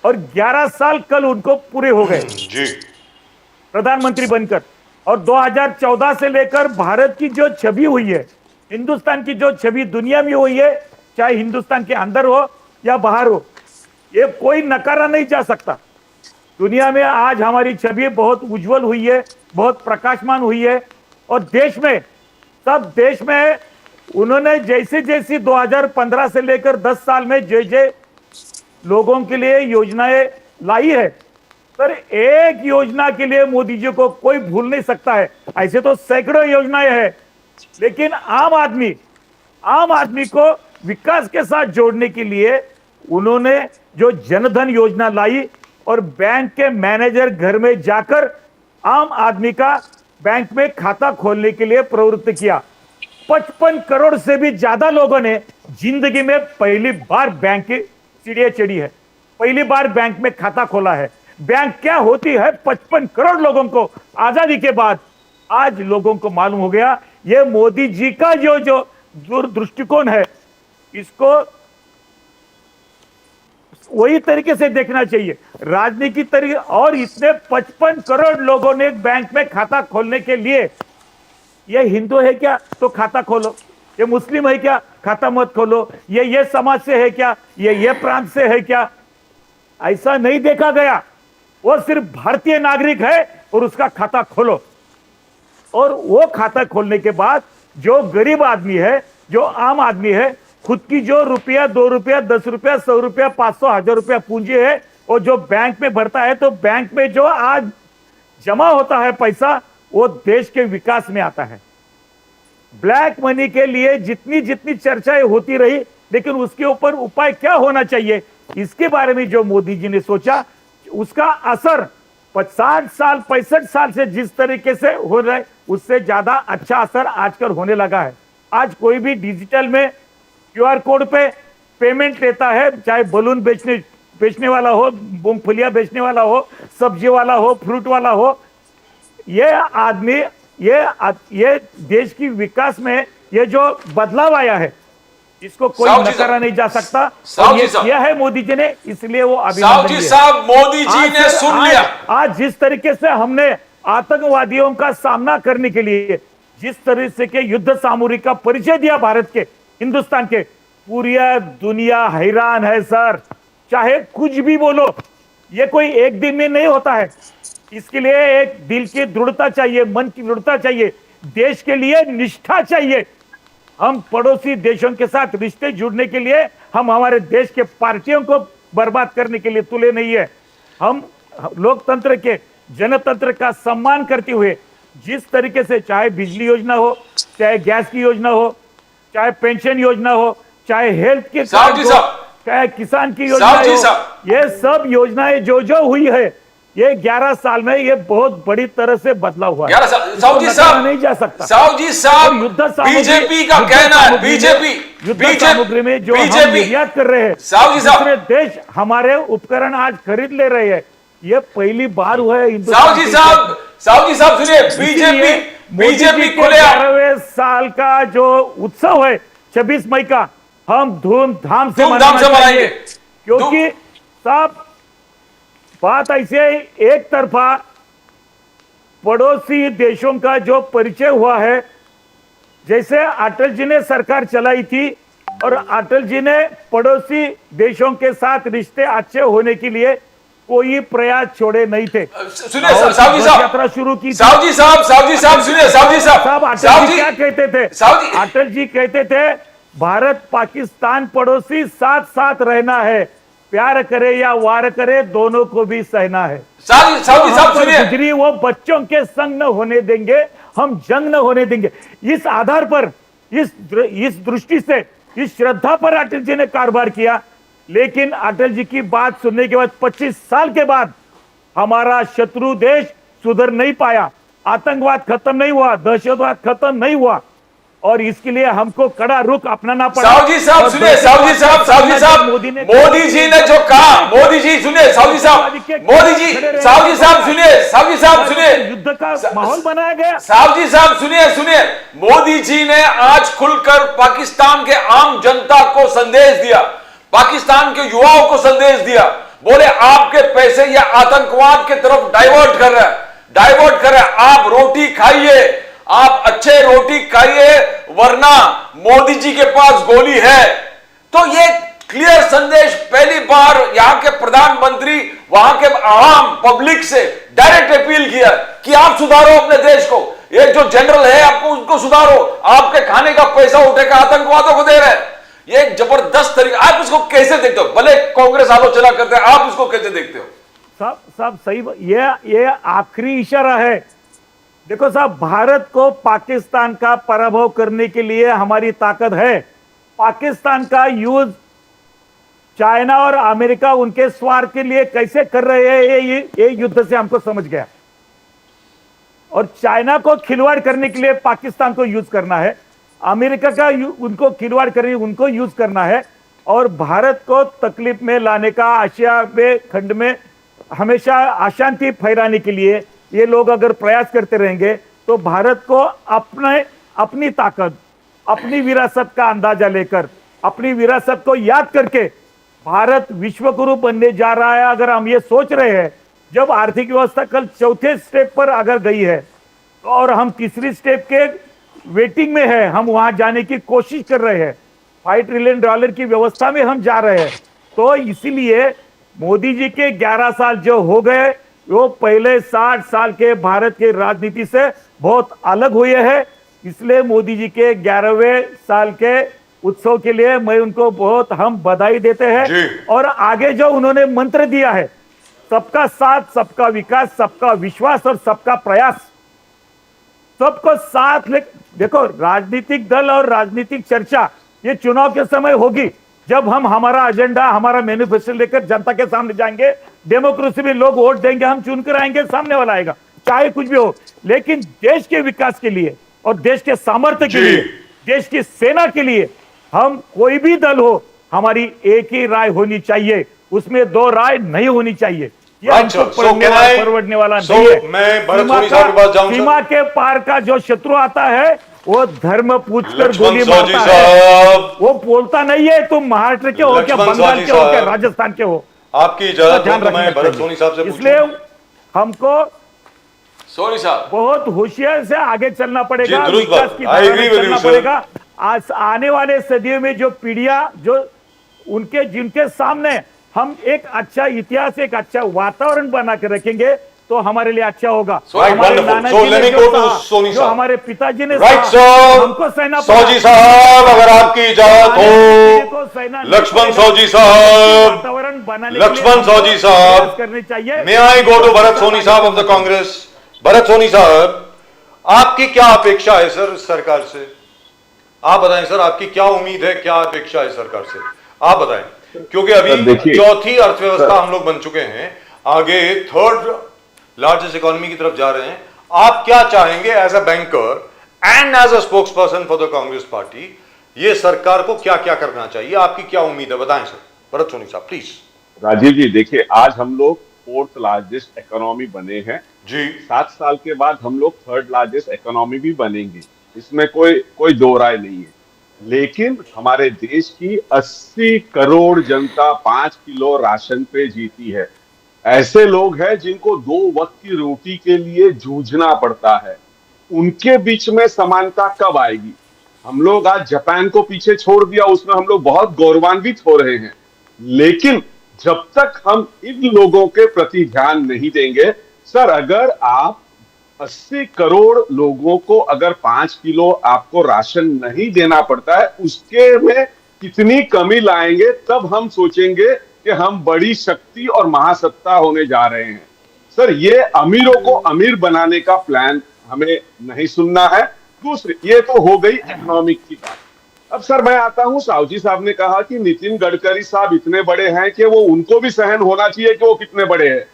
और 11 साल कल उनको पूरे हो गए जी, प्रधानमंत्री बनकर। और 2014 से लेकर भारत की जो छवि हुई है, हिंदुस्तान की जो छवि दुनिया में हुई है, चाहे हिंदुस्तान के अंदर हो या बाहर हो, ये कोई नकारा नहीं जा सकता। दुनिया में आज हमारी छवि बहुत उज्जवल हुई है, बहुत प्रकाशमान हुई है। और देश में, सब देश में उन्होंने जैसे जैसी 2015 से लेकर 10 साल में जे लोगों के लिए योजनाएं लाई है, सर एक योजना के लिए मोदी जी को कोई भूल नहीं सकता है। ऐसे तो सैकड़ों योजनाएं हैं, लेकिन आम आदमी को विकास के साथ जोड़ने के लिए उन्होंने जो जनधन योजना लाई और बैंक के मैनेजर घर में जाकर आम आदमी का बैंक में खाता खोलने के लिए प्रवृत्त किया। 55 करोड़ से भी ज्यादा लोगों ने जिंदगी में पहली बार बैंक की सीढ़ियां चढ़ी है, पहली बार बैंक में खाता खोला है। बैंक क्या होती है 55 करोड़ लोगों को आजादी के बाद आज लोगों को मालूम हो गया। ये मोदी जी का जो दूरदृष्टिकोण है, इसको वही तरीके से देखना चाहिए राजनीति तरीके। और इतने 55 करोड़ लोगों ने बैंक में खाता खोलने के लिए, ये हिंदू है क्या तो खाता खोलो, ये मुस्लिम है क्या खाता मत खोलो, ये समाज से है क्या, ये प्रांत से है क्या, ऐसा नहीं देखा गया। वो सिर्फ भारतीय नागरिक है और उसका खाता खोलो। और वो खाता खोलने के बाद जो गरीब आदमी है, जो आम आदमी है, खुद की जो रुपया 2 रुपया 10 रुपया 100 रुपया 500 1000 रुपया पूंजी है, और जो बैंक में भरता है, तो बैंक में जो आज जमा होता है पैसा, वो देश के विकास में आता है। ब्लैक मनी के लिए जितनी जितनी चर्चाएं होती रही, लेकिन उसके ऊपर उपाय क्या होना चाहिए, इसके बारे में जो मोदी जी ने सोचा, उसका असर 60 साल 65 साल से जिस तरीके से हो रहा है, उससे ज्यादा अच्छा असर आजकल होने लगा है। आज कोई भी डिजिटल में क्यूआर कोड पे पेमेंट लेता है, चाहे बलून बेचने वाला हो, मूंगफलियां बेचने वाला हो, सब्जी वाला हो, फ्रूट वाला हो, ये आदमी, ये देश की विकास में ये जो बदलाव आया है, इसको कोई नकारा नहीं जा सकता। और ये किया है मोदी जी ने, इसलिए वो अभिनंदन साहब मोदी जी ने सुन लिया। आज जिस तरीके से हमने आतंकवादियों का सामना करने के लिए जिस तरीके के युद्ध सामग्री का परिचय दिया भारत के, हिंदुस्तान के, पूरी दुनिया हैरान है सर। चाहे कुछ भी बोलो, ये कोई एक दिन में नहीं होता है। इसके लिए एक दिल की दृढ़ता चाहिए, मन की दृढ़ता चाहिए, देश के लिए निष्ठा चाहिए। हम पड़ोसी देशों के साथ रिश्ते जुड़ने के लिए, हम हमारे देश के पार्टियों को बर्बाद करने के लिए तुले नहीं है। हम लोकतंत्र के, जनतंत्र का सम्मान करते हुए जिस तरीके से, चाहे बिजली योजना हो, चाहे गैस की योजना हो, चाहे पेंशन योजना हो, चाहे हेल्थ के, चाहे किसान की योजना हो, ये सब योजनाएं जो हुई है, ये 11 साल में ये बहुत बड़ी तरह से बदलाव हुआ है। साहू जी साहब नहीं जा सकता। साहू जी साहब, बीजेपी का कहना है, युद्ध सामग्री में जो हम निर्यात कर रहे हैं, दूसरे देश हमारे उपकरण आज खरीद ले रहे हैं, ये पहली बार हुआ है। साहू जी साहब सुनिए, बीजेपी को 11वें साल का जो उत्सव है 26 मई का, हम धूमधाम से मनाएंगे, क्योंकि साहब बात ऐसे एक तरफा पड़ोसी देशों का जो परिचय हुआ है, जैसे अटल जी ने सरकार चलाई थी और अटल जी ने पड़ोसी देशों के साथ रिश्ते अच्छे होने के लिए कोई प्रयास छोड़े नहीं थे। सुनिए साहू जी साहब, यात्रा शुरू की। साहू जी साहब सुनिए, साहू जी साहब, अटल जी क्या कहते थे? अटल जी कहते थे भारत पाकिस्तान पड़ोसी साथ साथ रहना है, प्यार करे या वार करे, दोनों को भी सहना है। साहू जी साहब सुनिए, गुजरी वो बच्चों के संग न होने देंगे, हम जंग न होने देंगे। इस आधार पर, इस दृष्टि से, इस श्रद्धा पर अटल जी ने कारोबार किया। लेकिन अटल जी की बात सुनने के बाद 25 साल के बाद हमारा शत्रु देश सुधर नहीं पाया, आतंकवाद खत्म नहीं हुआ, दहशतवाद खत्म नहीं हुआ, और इसके लिए हमको कड़ा रुख अपनाना पड़ा। साहू जी साहब सुनिए, साहू जी साहब, मोदी जी ने जो कहा, मोदी जी सुनिए, साहू जी साहब, मोदी जी, साहू जी साहब सुनिए, साहू जी साहब सुनिए, युद्ध का माहौल बनाया गया। साहू जी साहब सुनिए, मोदी जी ने आज खुलकर पाकिस्तान के आम जनता को संदेश दिया, पाकिस्तान के युवाओं को संदेश दिया, बोले आपके पैसे या आतंकवाद के तरफ डाइवर्ट कर रहे हैं, आप रोटी खाइए, आप अच्छे रोटी खाइए, वरना मोदी जी के पास गोली है। तो ये क्लियर संदेश पहली बार यहां के प्रधानमंत्री वहां के आम पब्लिक से डायरेक्ट अपील किया कि आप सुधारो अपने देश को, ये जो जनरल है आपको उनको सुधारो, आपके खाने का पैसा उठेगा आतंकवादियों को दे रहे हैं। ये एक जबरदस्त तरीका, आप इसको कैसे देखते हो? भले कांग्रेस आलोचना करते हैं, आप इसको कैसे देखते हो? साहब सही, ये आखिरी इशारा है। देखो साहब, भारत को पाकिस्तान का पराभव करने के लिए हमारी ताकत है। पाकिस्तान का यूज चाइना और अमेरिका उनके स्वार्थ के लिए कैसे कर रहे हैं, ये युद्ध से हमको समझ गया। और चाइना को खिलवाड़ करने के लिए पाकिस्तान को यूज करना है, अमेरिका का उनको खिलवाड़ करने उनको यूज करना है, और भारत को तकलीफ में लाने का, आशिया में खंड में हमेशा अशांति फैलाने के लिए ये लोग अगर प्रयास करते रहेंगे तो भारत को अपनी ताकत, अपनी विरासत का अंदाजा लेकर, अपनी विरासत को याद करके भारत विश्वगुरु बनने जा रहा है। अगर हम ये सोच रहे हैं, जब आर्थिक व्यवस्था कल चौथे स्टेप पर अगर गई है और हम तीसरी स्टेप के वेटिंग में है, हम वहां जाने की कोशिश कर रहे हैं, $5 ट्रिलियन की व्यवस्था में हम जा रहे हैं, तो इसीलिए मोदी जी के 11 साल जो हो गए वो पहले 60 साल के भारत के राजनीति से बहुत अलग हुए हैं। इसलिए मोदी जी के 11वें साल के उत्सव के लिए मैं उनको बहुत हम बधाई देते हैं। और आगे जो उन्होंने मंत्र दिया है, सबका साथ, सबका विकास, सबका विश्वास और सबका प्रयास, सबको साथ ले। देखो, राजनीतिक दल और राजनीतिक चर्चा ये चुनाव के समय होगी, जब हम हमारा एजेंडा, हमारा मैनिफेस्टो लेकर जनता के सामने जाएंगे। डेमोक्रेसी में लोग वोट देंगे, हम चुनकर आएंगे, सामने वाला आएगा, चाहे कुछ भी हो। लेकिन देश के विकास के लिए और देश के सामर्थ्य के लिए, देश की सेना के लिए, हम कोई भी दल हो, हमारी एक ही राय होनी चाहिए, उसमें दो राय नहीं होनी चाहिए। परवड़ने वाला नहीं है। मैं भरत सोनी साहब के पास जाऊंगा। सीमा के पार का जो शत्रु आता है वो धर्म पूछकर गोली लक्ष्मण मारता है, वो बोलता नहीं है तुम महाराष्ट्र के हो क्या, बंगाल के हो क्या, राजस्थान के हो। आपकी इजाजत हो तो मैं भरत सोनी साहब से इसलिए हमको सोनी साहब बहुत होशियार से आगे चलना पड़ेगा, दुरुस्त विकास बात। की I agree with चलना you, sir. पड़ेगा। आज आने वाले सदियों में जो पीढ़ियां, जो उनके जिनके सामने हम एक अच्छा इतिहास, एक अच्छा वातावरण बना के रखेंगे तो हमारे लिए अच्छा होगा। Right, हमारे wonderful. नाना So जी let ने me जो go to कहा, Soni जो साहब. हमारे पिताजी ने राइट हमको सहना सर, सौजी साहब अगर आपकी इजाजत हो, लक्ष्मण सौजी साहब, वातावरण बनाने लक्ष्मण सौजी साहब करनी चाहिए। मे आई गो टू भरत सोनी साहब ऑफ द कांग्रेस। भरत सोनी साहब, आपकी क्या अपेक्षा है सर सरकार से? आप बताएं सर, आपकी क्या उम्मीद है, क्या अपेक्षा है सरकार से, आप बताएं। क्योंकि अभी चौथी अर्थव्यवस्था हम लोग बन चुके हैं, आगे थर्ड लार्जेस्ट इकोनॉमी की तरफ जा रहे हैं। आप क्या चाहेंगे as a banker and as a spokesperson for the Congress party, ये सरकार को क्या क्या करना चाहिए, आपकी क्या उम्मीद है, बताएं सर। भरत सोनी साहब प्लीज। राजीव जी देखिए, आज हम लोग 4th लार्जेस्ट इकोनॉमी बने हैं जी। 7 साल के बाद हम लोग 3rd लार्जेस्ट इकोनॉमी भी बनेंगे, इसमें कोई दो राय नहीं है। लेकिन हमारे देश की 80 करोड़ जनता 5 किलो राशन पे जीती है। ऐसे लोग हैं जिनको 2 वक्त की रोटी के लिए जूझना पड़ता है। उनके बीच में समानता कब आएगी? हम लोग आज जापान को पीछे छोड़ दिया, उसमें हम लोग बहुत गौरवान्वित हो रहे हैं, लेकिन जब तक हम इन लोगों के प्रति ध्यान नहीं देंगे, सर अगर आप 80 करोड़ लोगों को अगर 5 किलो आपको राशन नहीं देना पड़ता है, उसके में कितनी कमी लाएंगे, तब हम सोचेंगे कि हम बड़ी शक्ति और महासत्ता होने जा रहे हैं। सर ये अमीरों को अमीर बनाने का प्लान हमें नहीं सुनना है। दूसरी, ये तो हो गई इकोनॉमिक की बात। अब सर मैं आता हूं, साहू जी साहब ने कहा कि नितिन गडकरी साहब इतने बड़े हैं कि वो उनको भी सहन होना चाहिए कि वो कितने बड़े हैं,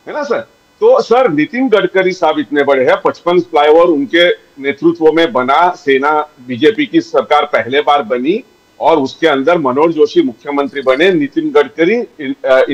है ना सर। तो सर नितिन गडकरी साहब इतने बड़े हैं, 55 फ्लाईओवर उनके नेतृत्व में बना, सेना बीजेपी की सरकार पहले बार बनी और उसके अंदर मनोहर जोशी मुख्यमंत्री बने, Nitin Gadkari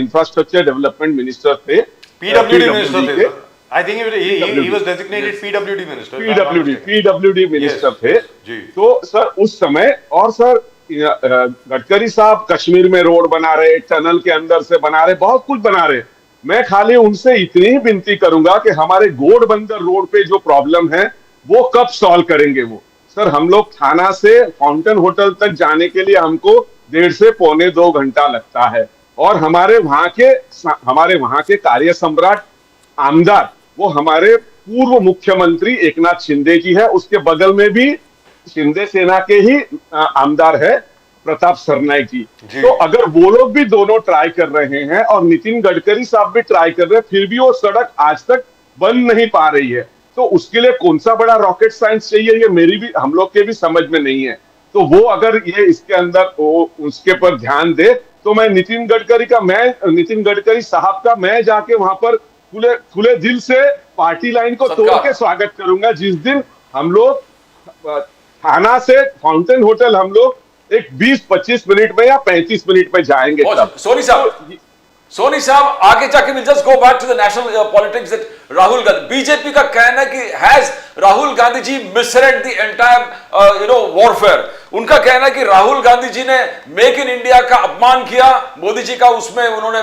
infrastructure development minister थे, PWD मिनिस्टर थे के sir. I think he was designated PWD minister. PWD minister Yes, थे। जी। तो सर उस समय, और सर गडकरी साहब कश्मीर में रोड बना रहे, टनल के अंदर से बना रहे, बहुत कुछ बना रहे। मैं खाली उनसे इतनी ही विनती करूंगा कि हमारे गोडबंदर रोड पे जो प्रॉब्लम है वो कब सॉल्व करेंगे वो। सर हम लोग थाना से फाउंटेन होटल तक जाने के लिए हमको 1.5 से पौने 2 घंटा लगता है, और हमारे वहां के कार्य सम्राट आमदार वो हमारे पूर्व मुख्यमंत्री एकनाथ शिंदे जी है, उसके बगल में भी शिंदे सेना के ही आमदार है प्रताप सरनाईक जी। तो अगर वो लोग भी दोनों ट्राई कर रहे हैं और नितिन गडकरी साहब भी ट्राई कर रहे हैं, फिर भी वो सड़क आज तक बन नहीं पा रही है, तो उसके लिए कौन सा बड़ा रॉकेट साइंस चाहिए, ये मेरी भी, हम लोग के भी समझ में नहीं है। तो वो अगर ये इसके अंदर वो उसके पर ध्यान दे, तो मैं नितिन गडकरी साहब का मैं जाके वहां पर खुले दिल से पार्टी लाइन को तोड़ के स्वागत करूंगा, जिस दिन हम लोग थाना से फाउंटेन होटल हम लोग एक 20-25 मिनट में या 35 मिनट में जाएंगे। सोनी साहब आगे जाके will just go back to the national politics that Rahul Gandhi, BJP का कहना है कि has Rahul Gandhi ji misread the entire warfare. उनका कहना है कि राहुल गांधी जी ने मेक इन इंडिया का अपमान किया, मोदी जी का उसमें उन्होंने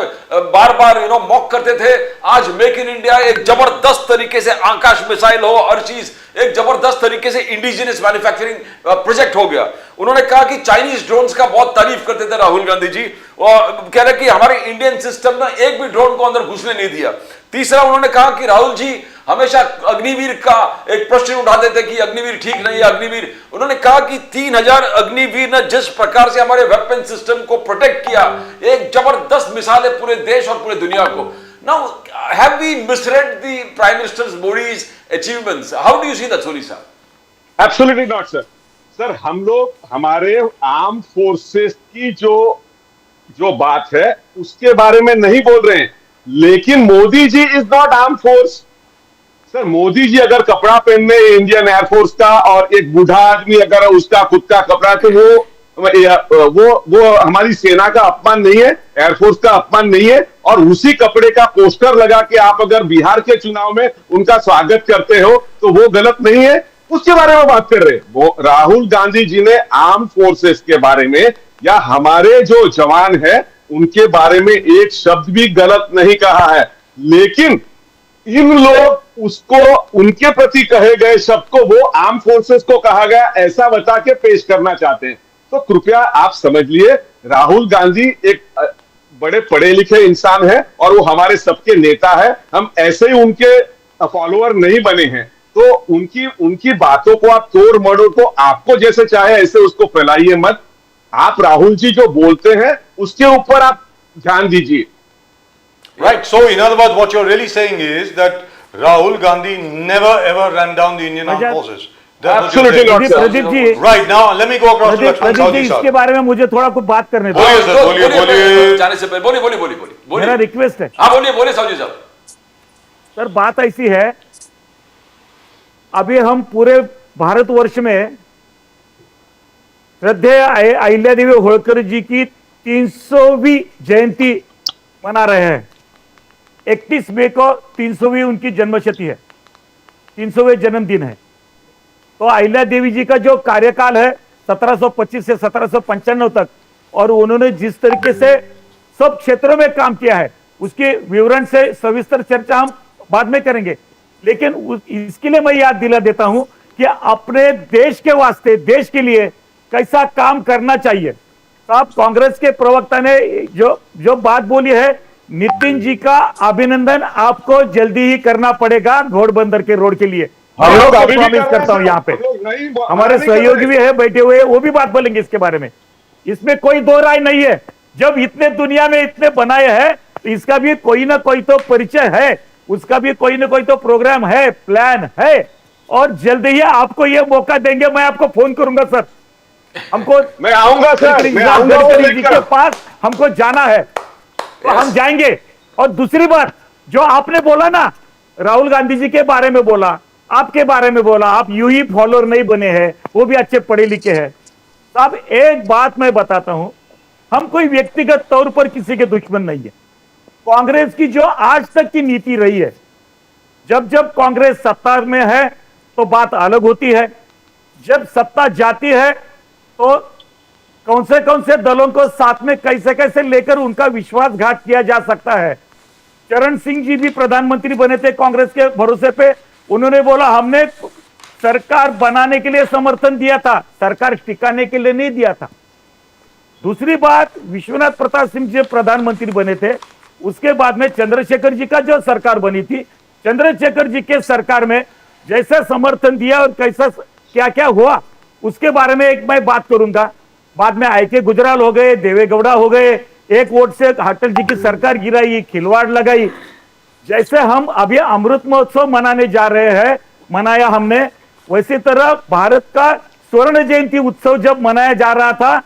बार बार मॉक करते थे। आज मेक इन इंडिया एक जबरदस्त तरीके से आकाश मिसाइल हो, हर चीज एक जबरदस्त तरीके से इंडिजिनियस मैन्युफैक्चरिंग प्रोजेक्ट हो गया। उन्होंने कहा कि चाइनीज ड्रोन्स का बहुत तारीफ करते थे राहुल गांधी जी, और कह रहे कि हमारे इंडियन सिस्टम ने एक भी ड्रोन को अंदर घुसने नहीं दिया। तीसरा, उन्होंने कहा कि राहुल जी हमेशा अग्निवीर का एक प्रश्न उठाते थे कि अग्निवीर ठीक नहीं है, अग्निवीर। उन्होंने कहा कि 3000 अग्निवीर ने जिस प्रकार से हमारे वेपन सिस्टम को प्रोटेक्ट किया, एक जबरदस्त मिसाल है पूरे देश और पूरे दुनिया को। Now, have we misread the Prime Minister Modi's achievements? How do you see that, Soni sir? Absolutely not, sir. Sir हम लोग हमारे आर्म फोर्सेस की जो बात है उसके बारे में नहीं बोल रहे हैं, लेकिन Modi ji is not arm force. Sir Modi ji अगर कपड़ा पहनने इंडियन एयरफोर्स का, और एक बूढ़ा आदमी अगर उसका खुद का कपड़ा, तो वो हमारी सेना का अपमान नहीं है, एयरफोर्स का अपमान नहीं है। और उसी कपड़े का पोस्टर लगा के आप अगर बिहार के चुनाव में उनका स्वागत करते हो तो वो गलत नहीं है, उसके बारे में बात कर रहे हैं। वो राहुल गांधी जी ने आर्म फोर्सेस के बारे में या हमारे जो जवान है उनके बारे में एक शब्द भी गलत नहीं कहा है, लेकिन इन लोग उसको उनके प्रति कहे गए शब्द को वो आर्म फोर्सेस को कहा गया ऐसा बता के पेश करना चाहते हैं। तो कृपया आप समझ लिए, राहुल गांधी एक बड़े पढ़े लिखे इंसान है और वो हमारे सबके नेता है, हम ऐसे ही उनके फॉलोअर नहीं बने हैं। तो उनकी बातों को आप तोड़ मरोड़ को आपको जैसे चाहे ऐसे उसको फैलाइए मत। आप राहुल जी जो बोलते हैं उसके ऊपर आप ध्यान दीजिए। Right. So, in other words, what you're really saying is that Rahul Gandhi never ever ran down the Indian armed forces. Absolutely not, sir. Pradeep ji, Right. Now, let me go across to Lakshman Pradeep ji, Saudi इसके sir. बारे में मुझे थोड़ा कुछ बात करने दो। बोलिए सर, बोलिए। जाने से पहले बोलिए मेरा रिक्वेस्ट है। हाँ बोलिए साहू जी साहब। सर बात ऐसी है, अभी हम पूरे भारतवर्ष में श्रद्धेय अहिल्या देवी होळकर जी की 300वीं जयंती मना रहे हैं। 31 मई को 300वीं उनकी जन्मशती है, 300वें जन्मदिन है। तो अहिल्या देवी जी का जो कार्यकाल है 1725 से 1795 तक, और उन्होंने जिस तरीके से सब क्षेत्रों में काम किया है उसके विवरण से सविस्तर चर्चा हम बाद में करेंगे, लेकिन इसके लिए मैं याद दिला देता हूं कि अपने देश के वास्ते, देश के लिए कैसा काम करना चाहिए। साहब कांग्रेस के प्रवक्ता ने जो बात बोली है, नितिन जी का अभिनंदन आपको जल्दी ही करना पड़ेगा घोड़बंदर के रोड के लिए। हम लोग अभी भी प्रॉमिस करता हूं, यहाँ पे हमारे सहयोगी भी है बैठे हुए, वो भी बात बोलेंगे इसके बारे में। इसमें कोई दो राय नहीं है। जब इतने दुनिया में इतने बनाए हैं तो इसका भी कोई ना कोई तो परिचय है, उसका भी कोई ना कोई तो प्रोग्राम है, प्लान है। और जल्द ही आपको ये मौका देंगे, मैं आपको फोन करूंगा सर। हमको मैं आऊंगा सर, मैं आऊंगा वो गडकरी जी के लेकर। पास हमको जाना है, तो हम जाएंगे। और दूसरी बात जो आपने बोला ना, राहुल गांधी जी के बारे में बोला, आपके बारे में बोला, आप यूं ही फॉलोअर नहीं बने हैं, वो भी अच्छे पढ़े लिखे हैं। साहब एक बात मैं बताता हूं, हम कोई व्यक्तिगत तौर पर किसी के दुश्मन नहीं है। कांग्रेस की जो आज तक की नीति रही है, जब जब कांग्रेस सत्ता में है तो बात अलग होती है, जब सत्ता जाती है तो कौन से दलों को साथ में कैसे कैसे लेकर उनका विश्वासघात किया जा सकता है। चरण सिंह जी भी प्रधानमंत्री बने थे कांग्रेस के भरोसे पे, उन्होंने बोला हमने सरकार बनाने के लिए समर्थन दिया था, सरकार टिकाने के लिए नहीं दिया था। दूसरी बात, विश्वनाथ प्रताप सिंह जी प्रधानमंत्री बने थे, उसके बाद में चंद्रशेखर जी का जो सरकार बनी थी, चंद्रशेखर जी के सरकार में जैसा समर्थन दिया और कैसा क्या क्या हुआ उसके बारे में एक मैं बात करूंगा। बाद में आई के गुजराल हो गए, देवेगौड़ा हो गए, एक वोट से अटल जी की सरकार गिराई, खिलवाड़ लगाई। जैसे हम अभी अमृत महोत्सव मनाने जा रहे हैं, मनाया हमने, वैसी तरह भारत का स्वर्ण जयंती उत्सव जब मनाया जा रहा था,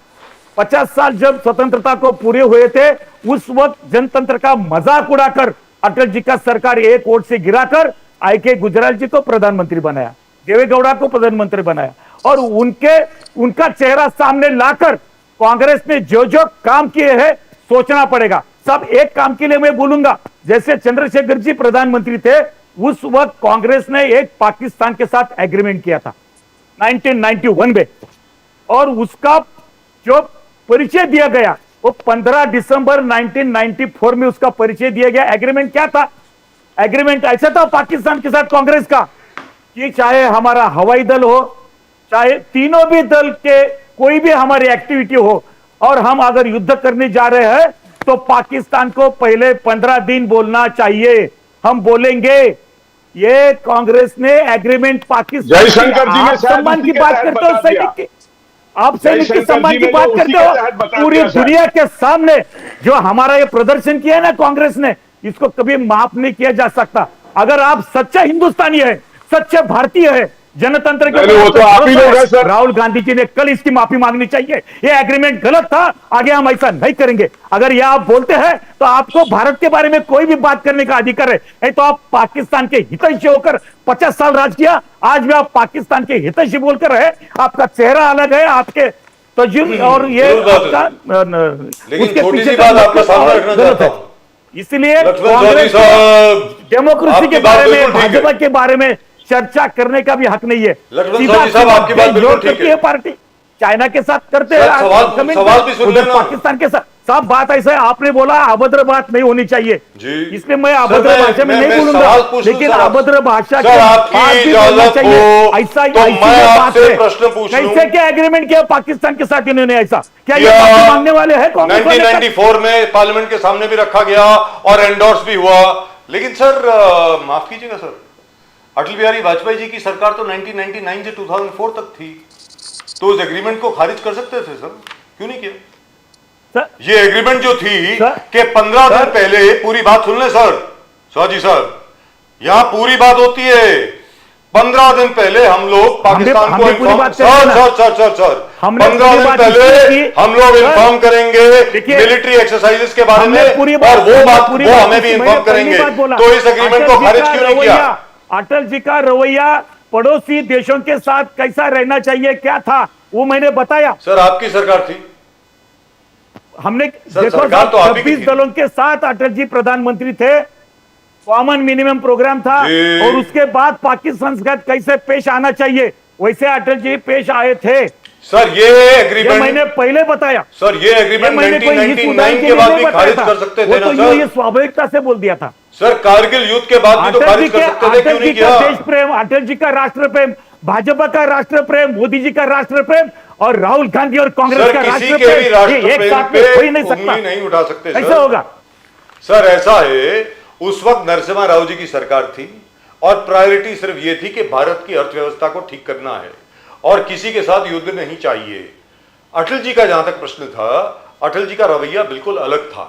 50 साल जब स्वतंत्रता को पूरे हुए थे, उस वक्त जनतंत्र का मजाक उड़ाकर अटल जी का सरकार एक वोट से गिराकर आई के गुजराल जी को प्रधानमंत्री बनाया, देवेगौड़ा को प्रधानमंत्री बनाया, और उनका चेहरा सामने लाकर कांग्रेस ने जो जो काम किए हैं सोचना पड़ेगा। सब एक काम के लिए मैं बोलूंगा, जैसे चंद्रशेखर जी प्रधानमंत्री थे, उस वक्त कांग्रेस ने एक पाकिस्तान के साथ एग्रीमेंट किया था 1991 में, और उसका जो परिचय दिया गया वो 15 दिसंबर 1994 में उसका परिचय दिया गया। एग्रीमेंट क्या था? एग्रीमेंट ऐसा था पाकिस्तान के साथ कांग्रेस का कि चाहे हमारा हवाई दल हो, चाहे तीनों भी दल के कोई भी हमारी एक्टिविटी हो, और हम अगर युद्ध करने जा रहे हैं तो पाकिस्तान को पहले 15 दिन बोलना चाहिए, हम बोलेंगे। ये कांग्रेस ने एग्रीमेंट पाकिस्तान जयशंकर जी ने आप सम्मान की बात करते हो, सैनिक की आप सैनिक के सम्मान की बात करते हो, पूरी दुनिया के सामने जो हमारा ये प्रदर्शन किया है ना कांग्रेस ने, इसको कभी माफ नहीं किया जा सकता। अगर आप सच्चा हिंदुस्तानी है, सच्चे भारतीय है, जनतंत्र के वो तो आप ही लोग हैं सर। राहुल गांधी जी ने कल इसकी माफी मांगनी चाहिए। ये एग्रीमेंट गलत था, आगे हम ऐसा नहीं करेंगे। अगर ये आप बोलते हैं तो आपको भारत के बारे में कोई भी बात करने का अधिकार है, नहीं तो आप पाकिस्तान के हितैषी होकर 50 साल राज किया, आज भी आप पाकिस्तान के हितैषी बोलकर रहे। आपका चेहरा अलग है, आपके तजुर्बे और ये आपका लेकिन छोटी सी बात आपके सामने रखना चाहता हूं, इसलिए लक्ष्मण चौधरी साहब, डेमोक्रेसी के आपकी बात बारे में, बिल्कुल ठीक है। भाजपा के बारे में चर्चा करने का भी हक नहीं है। लक्ष्मण सीधा चौधरी साहब, आपकी बात बिल्कुल ठीक करती है। पार्टी चाइना के साथ करते सर, हैं, सवाल भी सुन उधर लेना। पाकिस्तान के साथ। सब बात ऐसा है, आपने बोला अभद्र बात नहीं होनी चाहिए जी। इसलिए मैं सर, अभद्र भाषा में नहीं बोलूंगा, सवाल पूछ लूं लेकिन सर आप- अभद्र भाषा सर, आपकी आज भी बोलना इजाजत चाहिए। हो ऐसा तो ऐसी मैं जो बात आपसे है, प्रश्न पूछ लूं। कैसे क्या एग्रीमेंट किया पाकिस्तान के साथ इन्होंने? ऐसा क्या ये क्या माफी मांगने वाले हैं कांग्रेस वाले? 1994 में पार्लियामेंट के सामने भी रखा गया और एंडोर्स भी हुआ। लेकिन सर माफ कीजिएगा सर, अटल बिहारी वाजपेयी जी की सरकार तो 1999 से 2004 तक थी, तो उस एग्रीमेंट को खारिज कर सकते थे सर, क्यों नहीं किया? सर, ये एग्रीमेंट जो थी सर, कि 15 दिन सर, पहले, पूरी बात सुन ले सर, जी साहब, यहां पूरी बात होती है। 15 दिन पहले हम लोग पाकिस्तान को हमने पूरी इन्फॉर्म, बात सर करी ना। सर हमने 15 पूरी दिन बात पहले इसलिए की, हम लोग सर, इन्फॉर्म करेंगे देखिए, मिलिट्री एक्सरसाइजेस के बारे हमने में, पूरी और वो हमें भी मैंने इन्फॉर्म पहली करेंगे। बात बोला। तो इस एग्रीमेंट अटल को जी खारिज का क्यों नहीं किया? रवैया, अटल जी का रवैया पड़ोसी देशों के साथ कैसा रहना चाहिए, क्या था वो मैंने बताया। सर आपकी सरकार थी, हमने सर, देखो सरकार तो आप ही की 26 थी। दलों के साथ अटल जी प्रधानमंत्री थे, कॉमन मिनिमम प्रोग्राम था, जी। और उसके बाद पाकिस्तान के साथ कैसे पेश आना चाहिए वैसे अटल जी पेश आए थे। सर ये ये एग्रीमेंट, मैंने पहले बताया। सर ये एग्रीमेंट मैंने कोई हित उदाहरण 1999 के के बाद लिए भी नहीं खारिज बताया कर सकते वो थे तो ना यूं सर? ये स्वाभाविकता से बोल दिया था। सर कारगिल युद्ध के बाद भी तो अटल जी खारिज कर सकते थे, क्यों अटल नहीं जी का किया? देश प्रेम, अटल जी का राष्ट्र प्रेम, भाजपा का राष्ट्र प्रेम, मोदी जी का राष्ट्र प्रेम और राहुल गांधी और कांग्रेस सर का किसी राष्ट्र के भी प्रेम, राष्ट्र ये एक प्रेम साथ में पे हो ही नहीं सकता। उंगली नहीं उठा सकते कैसे सर। होगा? सर ऐसा है, उस वक्त नरसिम्हा राव जी की सरकार थी और प्रायोरिटी सिर्फ ये थी कि भारत की अर्थव्यवस्था को ठीक करना है और किसी के साथ युद्ध नहीं चाहिए। अटल जी का जहां तक प्रश्न था, अटल जी का रवैया बिल्कुल अलग था,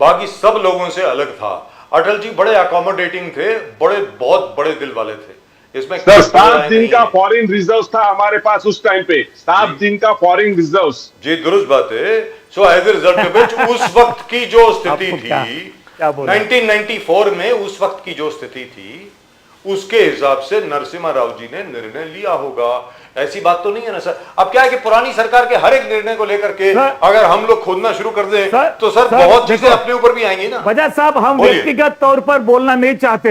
बाकी सब लोगों से अलग था। अटल जी बड़े अकोमोडेटिंग थे, बहुत बड़े दिल वाले थे। इसमें सर 7 दिन का फॉरेन रिजर्व था हमारे पास उस टाइम पे, 7 दिन का फॉरेन रिजर्व। जी दुरुस्त बात है। So as a result of which उस वक्त की जो स्थिति आपको थी क्या बोला? 1994 में उस वक्त की जो स्थिति थी उसके हिसाब से नरसिम्हा राव जी ने निर्णय लिया होगा। ऐसी बात तो नहीं है ना सर। अब क्या है कि पुरानी सरकार के हर एक निर्णय को लेकर के अगर हम लोग खोदना शुरू कर दें तो सर बहुत चीजें अपने ऊपर भी आएंगी ना। बजाज साहब, हम बोलिए। व्यक्तिगत तौर पर बोलना नहीं चाहते।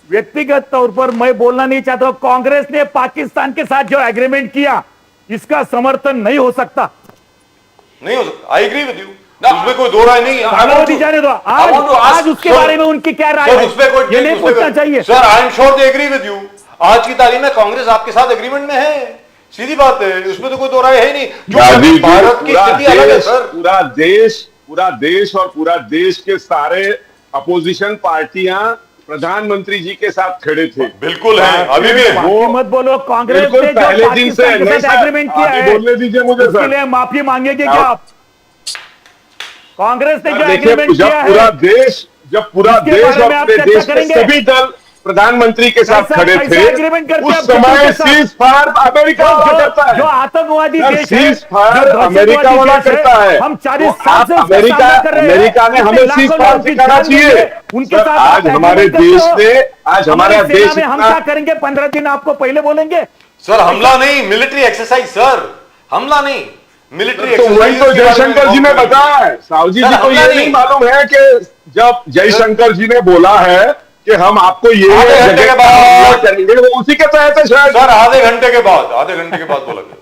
व्यक्तिगत तौर पर मैं बोलना नहीं चाहता। कांग्रेस ने पाकिस्तान के साथ जो एग्रीमेंट किया इसका समर्थन नहीं हो सकता। नहीं हो सकता। आई एग्री विद यू, उसमें कोई दो राय नहीं है। मोदी जाने दो। आज उसके बारे में उनकी क्या राय है, उसमें कोई ये नहीं पूछना चाहिए। Sir I am sure they agree with you. आज की तारीख में कांग्रेस आपके साथ एग्रीमेंट में है, सीधी बात है, उसमें तो कोई दो राय है ही नहीं। क्योंकि भारत की स्थिति अलग है सर। पूरा देश और पूरा देश के सारे अपोजिशन पार्टियां प्रधानमंत्री जी के साथ खड़े थे। बिल्कुल है, अभी भी है। वो मत बोलो। कांग्रेस ने जो पहले दिन से पाकिस्तान के साथ एग्रीमेंट किया है, बोलने दीजिए मुझे उसके सर। लिए माफी मांगेगी क्या आप? कांग्रेस ने जो देखिए, एग्रीमेंट जब किया पूरा है, देश और आप पूरे चर्चा देश के करेंगे? सभी दल प्रधानमंत्री के साथ कैसा- खड़े कैसा थे, एग्रीमेंट करते उस हैं आप समय के साथ? सीज फायर अमेरिका वाला करता है। जो आतंकवादी सर, देश है, सीज फायर जो दहशतवादी अमेरिका वाला देश है, करता है। हम 40 तो साल आप से उसका अमेरिका सामना कर रहे हैं। अमेरिका ने कितने हमें लाखों सीज लोगों फायर की सिखाना जान चाहिए। देंगे, उनके सर, साथ आज आप हमारे एग्रीमेंट करते देश हो। ने आज हमारा हमारी देश सेना में हम इतना- क्या करेंगे 15 दिन आपको पहले बोलेंगे। सर हमला नहीं, मिलिट्री एक्सरसाइज सर, हमला नहीं, मिलिट्री तो वही तो जयशंकर जी ने बताया है। साहू जी सर, को हमला ये नहीं। नहीं मालूम है कि जब जयशंकर जी ने बोला है कि हम आपको ये आधे घंटे जगह के बाद- हमला करेंगे, वो उसी के तहत है शायद। सर आधे घंटे के बाद बोला गया।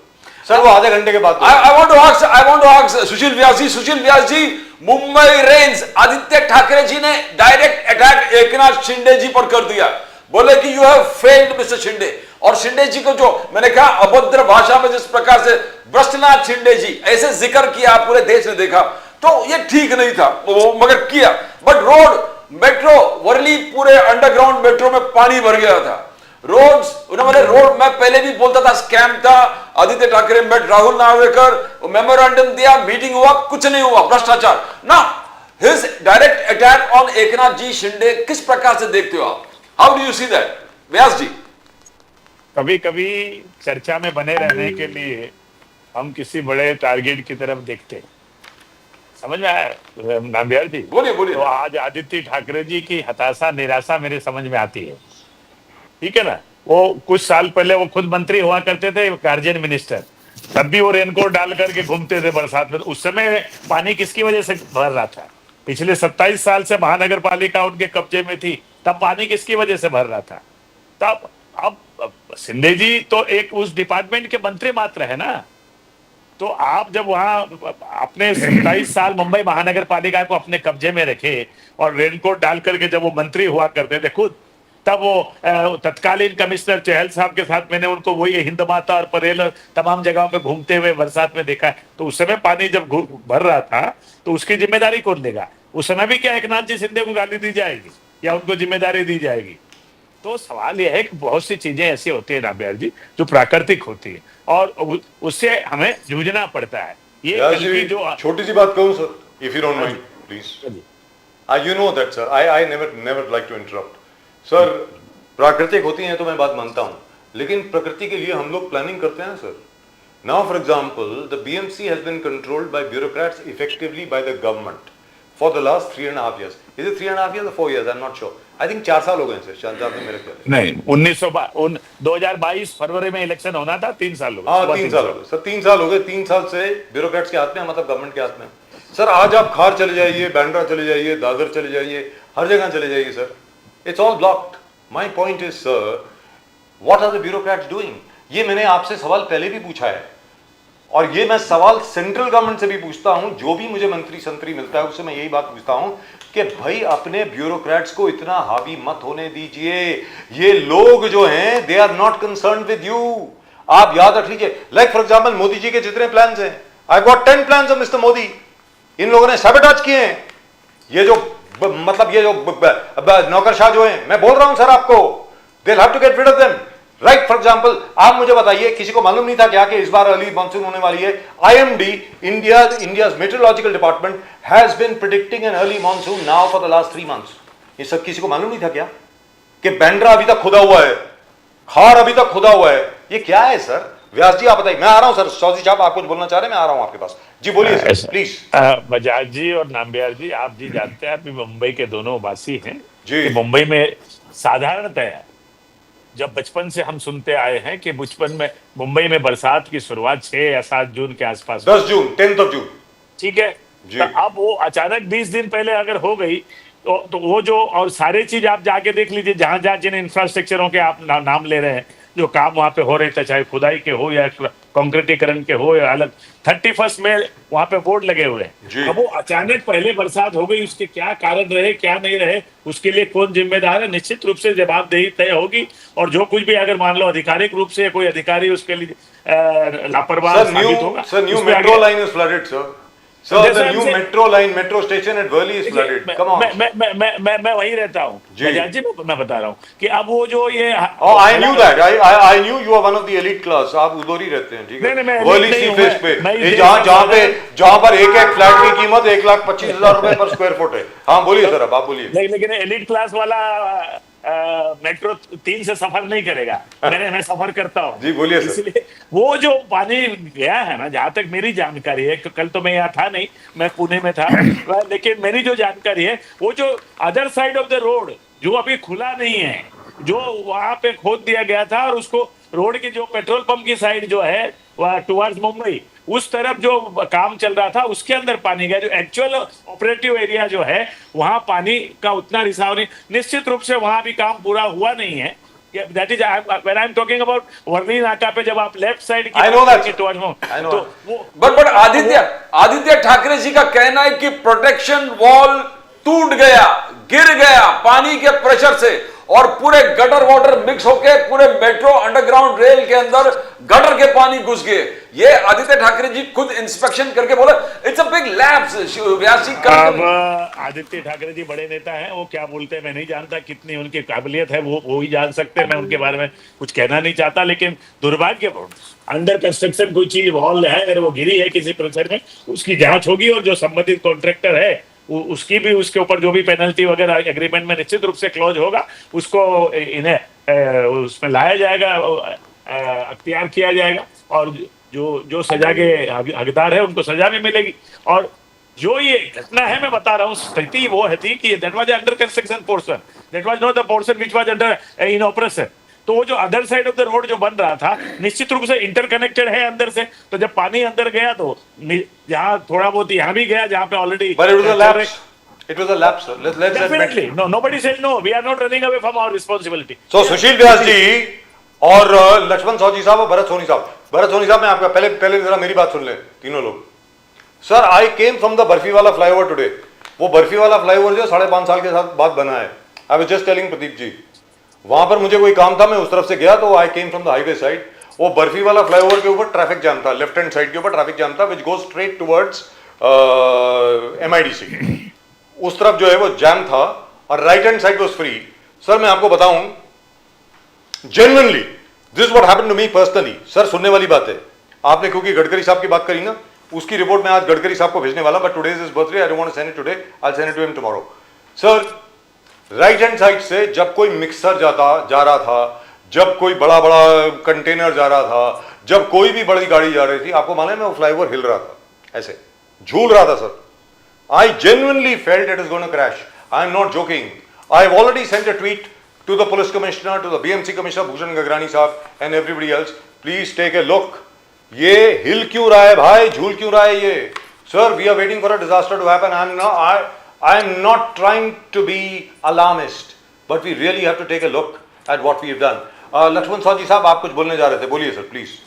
सर वो आधे घंटे के बाद बोला। I want to ask Sushil Vyas ji, Mumbai रेंज आदित्य ठाकरे जी ने डायरेक्ट अटैक एकनाथ शिंदे जी पर कर दिया। बोले कि you have failed mister Shinde. और शिंदे जी को जो मैंने कहा अभद्र भाषा में जिस प्रकार से भ्रष्टनाथ शिंदे जी ऐसे जिक्र किया पूरे देश ने देखा, तो ये ठीक नहीं था वो, मगर किया। बट रोड मेट्रो वर्ली पूरे अंडरग्राउंड मेट्रो में पानी भर गया था। रोड्स उन्होंने रोड मैं पहले भी बोलता था स्कैम था। आदित्य ठाकरे मेट राहुल नार्वेकर, मेमोरेंडम दिया, मीटिंग हुआ, कुछ नहीं हुआ, भ्रष्टाचार ना। His direct attack on Eknath ji Shinde किस प्रकार से देखते हो आप? How do you see that Vyas ji? कभी कभी चर्चा में बने रहने के लिए हम किसी बड़े टारगेट की तरफ देखते हैं। समझ में आया नाम्बियार जी? बोलिए। तो आज आदित्य ठाकरे जी की हताशा निराशा मेरे समझ में आती है। ठीक है ना? वो कुछ साल पहले वो खुद मंत्री हुआ करते थे, गार्जियन मिनिस्टर, तब भी वो रेनकोट डाल करके घूमते थे बरसात में। उस समय पानी किसकी वजह से भर रहा था? पिछले 27 साल से महानगर पालिका उनके कब्जे में थी, तब पानी किसकी वजह से भर रहा था? तब अब शिंदे जी तो एक उस डिपार्टमेंट के मंत्री मात्र है ना। तो आप जब वहां अपने 27 साल मुंबई महानगर पालिका को अपने कब्जे में रखे और रेनकोट डाल करके जब वो मंत्री हुआ करते थे खुद, तब वो तत्कालीन कमिश्नर चहल साहब के साथ मैंने उनको वही हिंद माता और परेल और तमाम जगहों पे घूमते हुए बरसात में देखा। तो उस समय पानी जब भर रहा था तो उसकी जिम्मेदारी कौन लेगा? उस समय भी क्या एकनाथ जी शिंदे को गाली दी जाएगी या उनको जिम्मेदारी दी जाएगी? तो सवाल यह है कि बहुत सी चीजें ऐसी होती है नाम्बियार जी जो प्राकृतिक होती है और उससे हमें जूझना पड़ता है। ये यार जो छोटी सी बात कहूं sir, if you don't mind please. You know that sir, I never like to interrupt sir. प्राकृतिक होती हैं तो मैं बात मानता हूं, लेकिन प्रकृति के लिए हम लोग प्लानिंग करते हैं sir. Now for example the BMC has been controlled by bureaucrats effectively by the government for the last 3.5 years. Is it 3.5 years or 4 years? I'm not sure. I think 4 साल हो गए सर, शायद मेरे ख्याल नहीं 2022 फरवरी में इलेक्शन होना था, 3 साल हो गए। हाँ 3 साल हो गए सर, 3 साल हो गए। 3 साल से ब्यूरोक्रेट्स के हाथ में, मतलब गवर्नमेंट के हाथ में सर। आज आप खार चले जाइए, बैंड्रा चले जाइए, दादर चले जाइए, हर जगह चले जाइए sir, it's all blocked. My point is sir, what are the bureaucrats doing? ये मैंने आपसे सवाल पहले भी पूछा है और ये मैं सवाल सेंट्रल गवर्नमेंट से भी पूछता हूं। जो भी मुझे मंत्री संतरी मिलता है उससे मैं यही बात पूछता हूं कि भाई अपने ब्यूरोक्रेट्स को इतना हावी मत होने दीजिए। ये लोग जो हैं they are not concerned with you. आप याद रख लीजिए, like for example Modi ji के जितने प्लान्स हैं, I got 10 plans of mister Modi. इन लोगों ने सैबोटेज किए हैं। ये जो मतलब ये जो नौकरशाह जो हैं, मैं बोल रहा हूं सर आपको, they will have to get rid of them. Right for example आप मुझे बताइए, किसी को मालूम नहीं था क्या कि इस बार अर्ली मॉनसून होने वाली है? IMD, India's meteorological department has been predicting an early monsoon now for the last 3 months। ये सब किसी को मालूम नहीं था क्या कि बैंड्रा अभी तक खुदा हुआ है? खार अभी तक खुदा हुआ है, ये क्या है सर? व्यास जी आप बताइए, मैं आ रहा हूं सर। चौधरी साहब आप कुछ बोलना चाह रहे हैं? मैं आ रहा हूं आपके पास जी, बोलिए सर प्लीज। बजाज जी और नाम्बियार जी, आप जी जानते हैं, आप भी मुंबई के दोनों वासी हैं जी। कि मुंबई में साधारणतः जब बचपन से हम सुनते आए हैं कि बचपन में मुंबई में बरसात की शुरुआत 6 या 7 जून के आसपास 10 जून, 10th of June। ठीक है। जी। तो अब वो अचानक 20 दिन पहले अगर हो गई तो वो जो, और सारी चीज आप जाके देख लीजिए, जहां जहां जिन इंफ्रास्ट्रक्चरों के आप नाम ले रहे हैं, जो काम वहां पे हो रहे थे, चाहे खुदाई के हो या कंक्रीटीकरण के हो या अलग, 31 में वहां पे बोर्ड लगे हुए जी। हैं। अब वो अचानक पहले बरसात हो गई, उसके क्या कारण रहे क्या नहीं रहे, उसके लिए कौन जिम्मेदार है, निश्चित रूप से जवाबदेही तय होगी। और जो कुछ भी अगर मान लो आधिकारिक रूप से कोई अधिकारी उसके लिए लापरवाह साबित होगा, सर न्यू उसमें मेट्रो आगे- line is flooded sir. Sir, जैसे the I'm new saying- metro line, metro station at Worli is flooded. Come on. मैं वहीं रहता हूँ जी। बजाज जी, मैं बता रहा हूँ कि अब वो जो ये Oh, I knew that. I knew you are one of the elite class. आप उधर ही रहते हैं, ठीक है? नहीं, मैं वर्ली elite नहीं सी हूँ, फेस पे, मैं ये इस जहाँ देश का जहाँ पर एक फ्लैट की कीमत 1,25,000 रुपए पर स्क्वायर फुट है। हाँ बोलिए सर, अब आप बोलिए। लेकिन एलिट क्लास वाला मेट्रो 3 से सफर नहीं करेगा। मैं सफर करता हूँ जी, बोलिए सर। इसलिए वो जो पानी गया है ना, जहां तक मेरी जानकारी है, कल तो मैं यहाँ था नहीं, मैं पुणे में था, लेकिन मेरी जो जानकारी है, वो जो other side of the road जो अभी खुला नहीं है, जो वहां पे खोद दिया गया था, और उसको रोड की जो पेट्रोल पंप की साइड जो है टुवर्ड्स मुंबई, उस तरफ जो काम चल रहा था, उसके अंदर पानी गया। जो एक्चुअल ऑपरेटिव एरिया जो है, वहां पानी का उतना रिसाव नहीं, निश्चित रूप से वहां भी काम पूरा हुआ नहीं है। That is when I am talking about Worli Naka पे, जब आप लेफ्ट साइड की I know that. टुवर्ड्स, तो वो बट आदित्य ठाकरे जी का कहना है कि प्रोटेक्शन वॉल टूट गया, गिर गया पानी के प्रेशर से, और पूरे गटर वाटर मिक्स होके पूरे मेट्रो अंडरग्राउंड रेल के अंदर गटर के पानी घुस गए। ये आदित्य ठाकरे जी खुद इंस्पेक्शन करके बोले इट्स अ बिग लैप्स। अब आदित्य ठाकरे जी बड़े नेता हैं, वो क्या बोलते हैं मैं नहीं जानता, कितनी उनकी काबिलियत है वो ही जान सकते हैं, मैं उनके बारे में कुछ कहना नहीं चाहता। लेकिन दुर्भाग्यपूर्ण, अंडर कंस्ट्रक्शन कोई चीज वॉल है, अगर वो गिरी है किसी प्रेशर में, उसकी जांच होगी, और जो संबंधित कॉन्ट्रैक्टर है उसकी भी, उसके ऊपर जो भी पेनल्टी वगैरह एग्रीमेंट में निश्चित रूप से क्लॉज होगा, उसको इन्हें उसमें लाया जाएगा, अख्तियार किया जाएगा, और जो सजा के हकदार है उनको सजा भी मिलेगी। और जो ये घटना है, मैं बता रहा हूँ, स्थिति वो है थी कि that was under construction portion, that was not the portion which was under in operation. तो वो जो other side of the road जो बन रहा था, निश्चित रूप से इंटरकनेक्टेड है अंदर से, तो जब पानी अंदर गया तो जहां थोड़ा बहुत यहाँ भी गया, जहां पे already But it was a lapse. It was a lapse, sir. Let's admit. Definitely. No, nobody said no. We are not running away from our responsibility. So सुशील व्यास जी और लक्ष्मण साहू साहब और भरत सोनी साहब। भरत सोनी साहब, मैं आपका पहले जरा मेरी बात सुन ले, तीनों लोग। Sir, I came from the barfi वाला फ्लाईओवर टुडे। वो बर्फी वाला फ्लाईओवर जो 5.5 साल के साथ बाद बना है। I was just telling Pradeep ji, वहां पर मुझे कोई काम था, मैं उस तरफ से गया, तो I came from the highway side. वो बर्फी वाला फ्लाईओवर के ऊपर ट्रैफिक जाम था, लेफ्ट हैंड साइड के ऊपर ट्रैफिक जाम था, which goes straight towards MIDC। उस तरफ जो है वो जैम था, और right hand side was free. Sir, मैं आपको बताऊं, genuinely this what happened to me personally. Sir, सुनने वाली बात है, आपने क्योंकि गडकरी साहब की बात करी ना, उसकी रिपोर्ट मैं आज गडकरी साहब को भेजने वाला, but today is his birthday, I don't want to send it today, I will send it to him tomorrow. Sir, right hand side से जब कोई मिक्सर जा रहा था, जब कोई बड़ा कंटेनर जा रहा था, जब कोई भी बड़ी गाड़ी जा रही थी, आपको मालूम है वो फ्लाईओवर हिल रहा था, ऐसे झूल रहा था। Sir, I genuinely felt it is going to crash. I am not joking. I have already sent a tweet to the police commissioner, to the BMC commissioner Bhushan Gagrani साहब and everybody else. Please take a look. ये हिल क्यों रहा है भाई, झूल क्यों रहा है ये? Sir, we are waiting for a disaster to happen. I am not trying to be alarmist, but we really have to take a look at what we have done. Lakshman Sahu ji साहब, आप कुछ बोलने जा रहे थे, बोलिए सर प्लीज।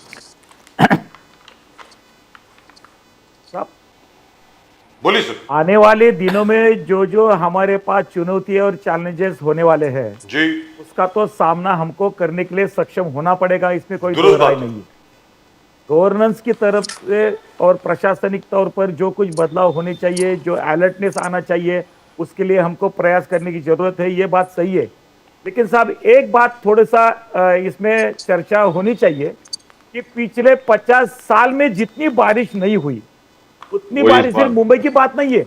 बोलिए sir. आने वाले दिनों में जो हमारे पास चुनौती और चैलेंजेस होने वाले हैं जी, उसका तो सामना हमको करने के लिए सक्षम होना पड़ेगा, इसमें कोई दुरुस्त दो राय बात है। नहीं है। गवर्नेंस की तरफ से और प्रशासनिक तौर पर जो कुछ बदलाव होने चाहिए, जो अलर्टनेस आना चाहिए, उसके लिए हमको प्रयास करने की जरूरत है, ये बात सही है। लेकिन साहब, एक बात थोड़ा सा इसमें चर्चा होनी चाहिए कि पिछले 50 साल में जितनी बारिश नहीं हुई, उतनी बारिश सिर्फ मुंबई की बात नहीं है,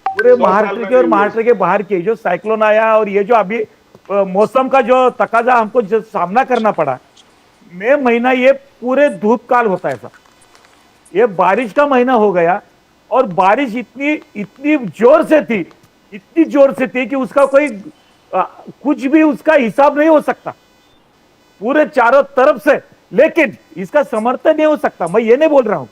पूरे महाराष्ट्र के और महाराष्ट्र के बाहर के जो साइक्लोन आया, और ये जो अभी मौसम का जो तकाजा हमको जो सामना करना पड़ा, मई महीना ये पूरे धूप काल होता है साहब, ये बारिश का महीना हो गया और बारिश इतनी इतनी जोर से थी, इतनी जोर से थी कि उसका कोई कुछ भी उसका हिसाब नहीं हो सकता पूरे चारों तरफ से। लेकिन इसका समर्थन नहीं हो सकता, मैं ये नहीं बोल रहा हूं,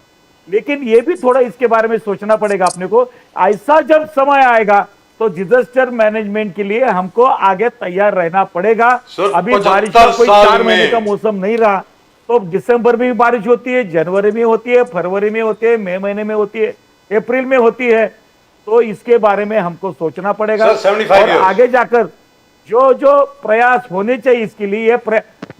लेकिन ये भी थोड़ा इसके बारे में सोचना पड़ेगा अपने को। ऐसा जब समय आएगा तो डिजास्टर मैनेजमेंट के लिए हमको आगे तैयार रहना पड़ेगा। सर, अभी बारिश का 75 कोई साल 4 महीने में- का मौसम नहीं रहा, तो दिसंबर में भी बारिश होती है, जनवरी में होती है, फरवरी में होती है, मई महीने में होती है, अप्रैल में होती है। तो इसके बारे में हमको सोचना पड़ेगा सर, 75 और years। आगे जाकर जो जो प्रयास होने चाहिए इसके लिए,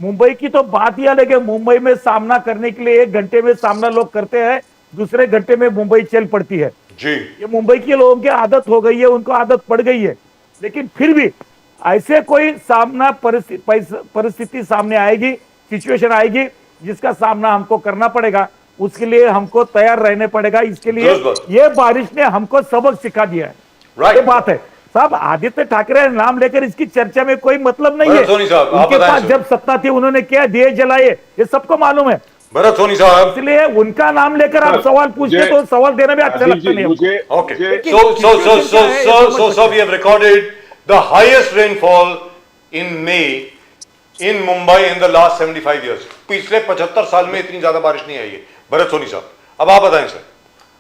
मुंबई की तो बात ही अलग है। मुंबई में सामना करने के लिए 1 घंटे में सामना लोग करते हैं, दूसरे घंटे में मुंबई चल पड़ती है। जी ये मुंबई के लोगों की आदत हो गई है, उनको आदत पड़ गई है। लेकिन फिर भी ऐसे कोई सामना परिस्थिति सामने आएगी, सिचुएशन आएगी जिसका सामना हमको करना पड़ेगा, उसके लिए हमको तैयार रहने पड़ेगा। इसके लिए दुरुस्त बात। ये बारिश ने हमको सबक सिखा दिया है। Right। ये बात है साहब, आदित्य ठाकरे नाम लेकर इसकी चर्चा में कोई मतलब नहीं है। भरत सोनी साहब, आप उनके बताएं पास सर। जब सत्ता थी उन्होंने क्या दिए जलाए, ये सबको मालूम है। भरत सोनी साहब, इसलिए उनका नाम लेकर आप सर, सवाल पूछते मुझे- तो सवाल देना भी अच्छा राजीव लगता जी, नहीं हमको। मुझे okay, मुझे- so situation क्या है, ये समझ सकते we have recorded the highest rainfall in May in Mumbai in the last 75 years। पिछले 75 साल में इतनी ज्यादा बारिश नहीं आई है। भरत सोनी साहब, अब आप बताएं सर।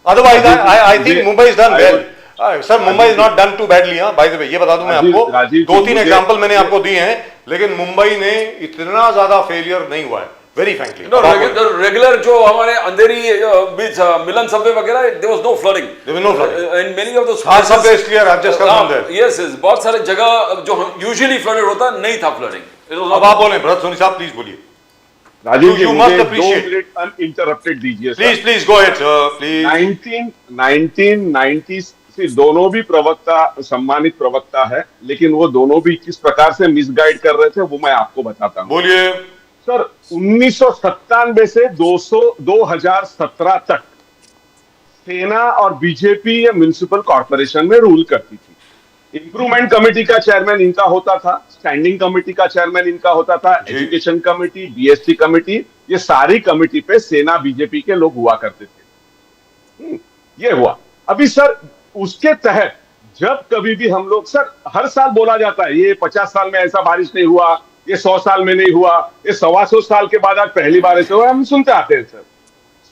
अदरवाइज आई थिंक मुझे- Mumbai is done I well would- sir. Mumbai is not done too badly. हाँ, बाय द वे ये बता दूं मैं राजीव- आपको, राजीव जी, 2-3 मुझे- एग्जांपल मैंने आपको दिए हैं, लेकिन मुंबई ने इतना ज्यादा फेलियर नहीं हुआ है, वेरी फ्रैंकली। रेगुलर जो हमारे अंधेरी बीच मिलन सबवे वगैरह, there was no flooding, There was no flooding। In many of the हाँ, subway is clear, I've just come from there। Yes बहुत सारे जगह जो यूजुअली फ्लडेड होता नहीं था फ्लडिंग। अब आप बोलें भरत सोनी साहब, प्लीज बोलिए। राजीव जी, You मुझे must 2 appreciate। मिनट अनइंटरप्टेड दीजिए sir. Please go ahead sir, please. 1990 से दोनों भी प्रवक्ता सम्मानित प्रवक्ता है, लेकिन वो दोनों भी किस प्रकार से मिसगाइड कर रहे थे वो मैं आपको बताता हूँ। बोलिए। सर 1997 से 2017 तक सेना और बीजेपी ये म्युनिसिपल कॉर्पोरेशन में रूल करती थी। इंप्रूवमेंट कमेटी का चेयरमैन इनका होता था, स्टैंडिंग कमेटी का चेयरमैन इनका होता था, जी। एजुकेशन कमेटी, बीएसटी कमेटी, ये सारी कमेटी पे सेना बीजेपी के लोग हुआ करते थे। ये हुआ। अभी सर उसके तहत जब कभी भी हम लोग, सर हर साल बोला जाता है ये 50 साल में ऐसा बारिश नहीं हुआ, ये 100 साल में नहीं हुआ, ये 125 साल के बाद आज पहली बार ऐसे हुआ, हम सुनते आते हैं सर।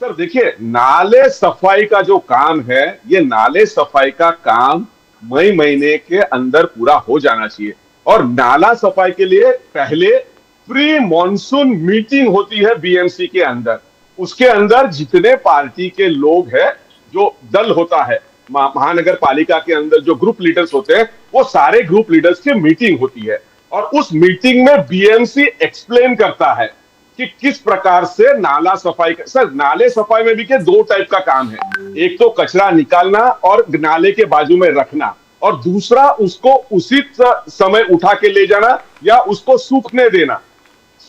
सर देखिए, नाले सफाई का जो काम है, ये नाले सफाई का काम मई महीने के अंदर पूरा हो जाना चाहिए। और नाला सफाई के लिए पहले प्री मॉनसून मीटिंग होती है बीएमसी के अंदर। उसके अंदर जितने पार्टी के लोग हैं, जो दल होता है महानगर पालिका के अंदर, जो ग्रुप लीडर्स होते हैं, वो सारे ग्रुप लीडर्स की मीटिंग होती है। और उस मीटिंग में बीएमसी एक्सप्लेन करता है कि किस प्रकार से नाला सफाई सर नाले सफाई में भी के 2 टाइप का काम है। एक तो कचरा निकालना और नाले के बाजू में रखना, और दूसरा उसको उसी समय उठा के ले जाना या उसको सूखने देना।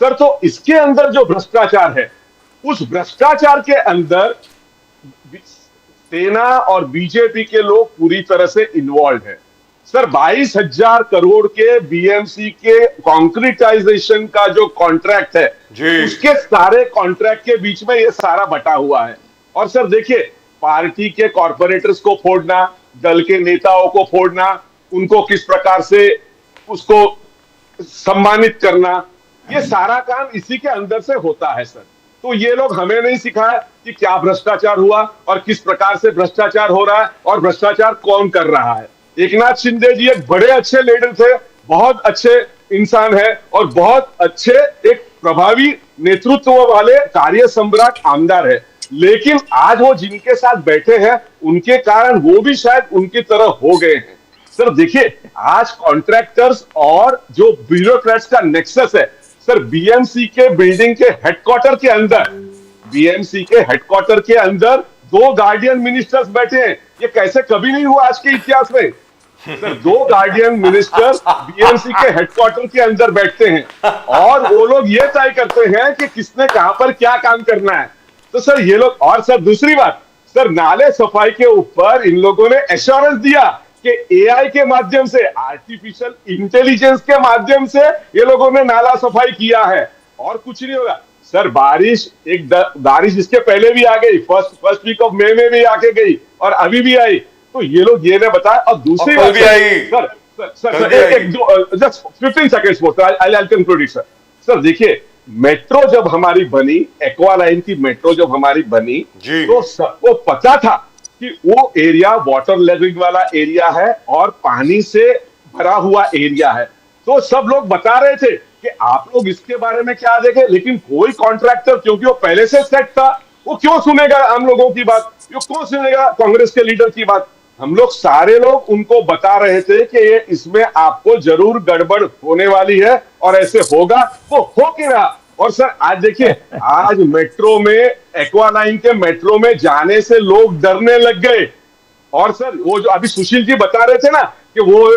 सर तो इसके अंदर जो भ्रष्टाचार है, उस भ्रष्टाचार के अंदर सेना और बीजेपी के लोग पूरी तरह से इन्वॉल्व है। सर 22,000 करोड़ के बीएमसी के कॉन्क्रीटाइजेशन का जो कॉन्ट्रैक्ट है, जी। उसके सारे कॉन्ट्रैक्ट के बीच में ये सारा बटा हुआ है। और सर देखिए, पार्टी के कॉर्पोरेटर्स को फोड़ना, दल के नेताओं को फोड़ना, उनको किस प्रकार से उसको सम्मानित करना, ये सारा काम इसी के अंदर से होता है सर। तो ये लोग हमें नहीं सिखाया कि क्या भ्रष्टाचार हुआ और किस प्रकार से भ्रष्टाचार हो रहा है और भ्रष्टाचार कौन कर रहा है। एकनाथ शिंदे जी एक बड़े अच्छे लीडर थे, बहुत अच्छे इंसान है और बहुत अच्छे एक प्रभावी नेतृत्व वाले कार्य सम्राट आमदार है, लेकिन आज वो जिनके साथ बैठे हैं उनके कारण वो भी शायद उनकी तरह हो गए हैं। सर देखिए, आज कॉन्ट्रैक्टर्स और जो ब्यूरोक्रेट्स का नेक्सस है, सर बीएमसी के बिल्डिंग के हेडक्वार्टर के अंदर, बीएमसी के हेडक्वार्टर के अंदर 2 गार्डियन मिनिस्टर्स बैठे हैं। ये कैसे कभी नहीं हुआ आज के इतिहास में। सर 2 गार्डियन मिनिस्टर्स बीएमसी के हेडक्वार्टर के अंदर बैठते हैं और वो लोग ये तय करते हैं कि किसने कहां पर क्या काम करना है। तो सर ये लोग, और सर दूसरी बात, सर नाले सफाई के ऊपर इन लोगों ने एश्योरेंस दिया कि एआई के माध्यम से, आर्टिफिशियल इंटेलिजेंस के माध्यम से ये लोगों ने नाला सफाई किया है, और कुछ नहीं होगा सर। बारिश इसके पहले भी आ गई, फर्स्ट वीक ऑफ मई में भी आके गई और अभी भी आई। तो ये लोग ये ने बताया। और दूसरी कल भी आई। सर कल भी एक आई। दो just 15 seconds more, I conclude it sir. Sir देखिए, मेट्रो जब हमारी बनी, एक्वा लाइन की मेट्रो जब हमारी बनी, जी। तो सबको पता था कि वो एरिया वाटर लेवलिंग वाला एरिया है और पानी से भरा हुआ एरिया है। तो सब लोग बता रहे थे कि आप लोग इसके बारे में क्या देखें, लेकिन कोई कॉन्ट्रैक्टर, क्योंकि वो पहले से सेट था, वो क्यों सुनेगा हम लोगों की बात, वो क्यों सुनेगा कांग्रेस के लीडर की बात। हम लोग सारे लोग उनको बता रहे थे कि ये इसमें आपको जरूर गड़बड़ होने वाली है और ऐसे होगा, वो हो के रहा। और सर आज देखिए, आज मेट्रो में, एक्वा लाइन के मेट्रो में जाने से लोग डरने लग गए। और सर वो जो अभी सुशील जी बता रहे थे ना कि वो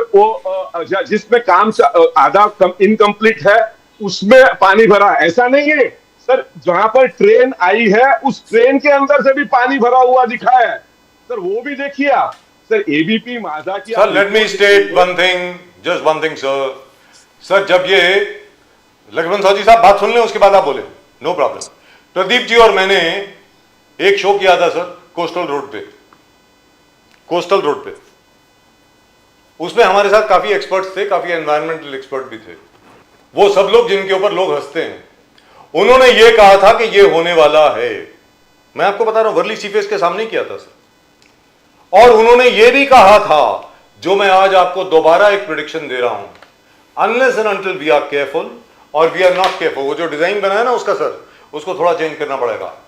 जिसमें काम आधा इनकम्प्लीट है उसमें पानी भरा, ऐसा नहीं है सर। जहां पर ट्रेन आई है उस ट्रेन के अंदर से भी पानी भरा हुआ दिखा है सर, वो भी देखिए आप। सर एबीपी माझा की, सर लेट मी state one thing, just one thing sir. Sir जब ये लक्ष्मण साहू जी साहब बात सुन लें उसके बाद आप बोले, नो प्रॉब्लम। प्रदीप जी और मैंने एक शो किया था सर कोस्टल रोड पे, कोस्टल रोड पे। उसमें हमारे साथ काफी एक्सपर्ट्स थे, काफी एनवायरमेंटल एक्सपर्ट भी थे। वो सब लोग जिनके ऊपर लोग हंसते हैं, उन्होंने ये कहा था कि ये होने वाला है। मैं आपको बता रहा हूं, वर्ली सीफेस के सामने किया था सर। और उन्होंने ये भी कहा था, जो मैं आज आपको दोबारा एक प्रेडिक्शन दे रहा हूं, unless and until we are careful और वी आर नॉट केयरफुल। वो जो डिजाइन बना है ना उसका सर, उसको थोड़ा चेंज करना पड़ेगा।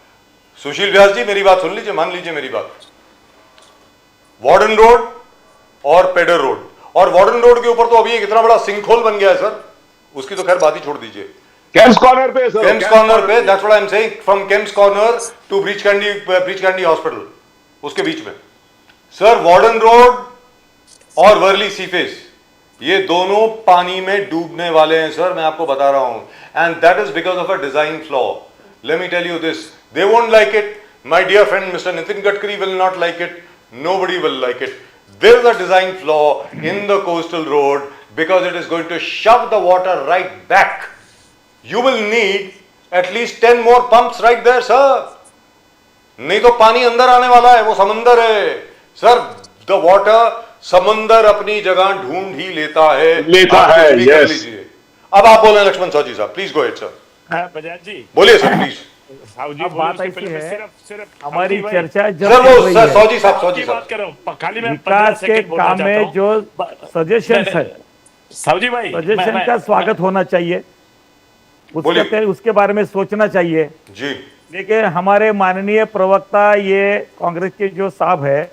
सुशील व्यास जी मेरी बात सुन लीजिए, मान लीजिए मेरी बात। वार्डन रोड और पेडर रोड, और वार्डन रोड के ऊपर तो अभी एक इतना बड़ा सिंक होल बन गया है सर, उसकी तो खैर बात ही छोड़ दीजिए। केम्स कॉर्नर पे सर, केम्स कॉर्नर पे, that's what I am saying, from Kemps Corner to Breach Candy Hospital, उसके बीच में सर वार्डन रोड और वर्ली सीफेस, ये दोनों पानी में डूबने वाले हैं सर, मैं आपको बता रहा हूं। And that is because of a design flaw. Let me tell you this, they won't like it, my dear friend mister Nitin Gadkari will not like it, nobody will like it. There is a design flaw in the coastal road because it is going to shove the water right back. You will need at least 10 more pumps right there, sir. नहीं तो पानी अंदर आने वाला है, वो समंदर है सर। द वाटर, समंदर अपनी जगह ढूंढ ही लेता है, आप है, कुछ भी कर yes. लीजिए। अब आप बोले लक्ष्मण साहू जी साहब, प्लीज गो अहेड सर, हाँ, बजाज जी, बोलिए सर प्लीज। साहू जी अब बोलो, बात उससे ऐसी पहले मैं है, सिर्फ हमारी साहू जी भाई, चर्चा जब सर चल वो रही सर है, सौ जी साहब, सौ की जी बात साहब, कर रहा हूँ, खाली मैं 15 विकास के सेकंड बोलना काम चाहता में हूँ। जो सजेशन है, साहू जी भाई, सजेशन का स्वागत होना चाहिए, बोलिए। उसके बारे में सोचना चाहिए। जी लेकिन हमारे माननीय प्रवक्ता, ये कांग्रेस के जो साहब है,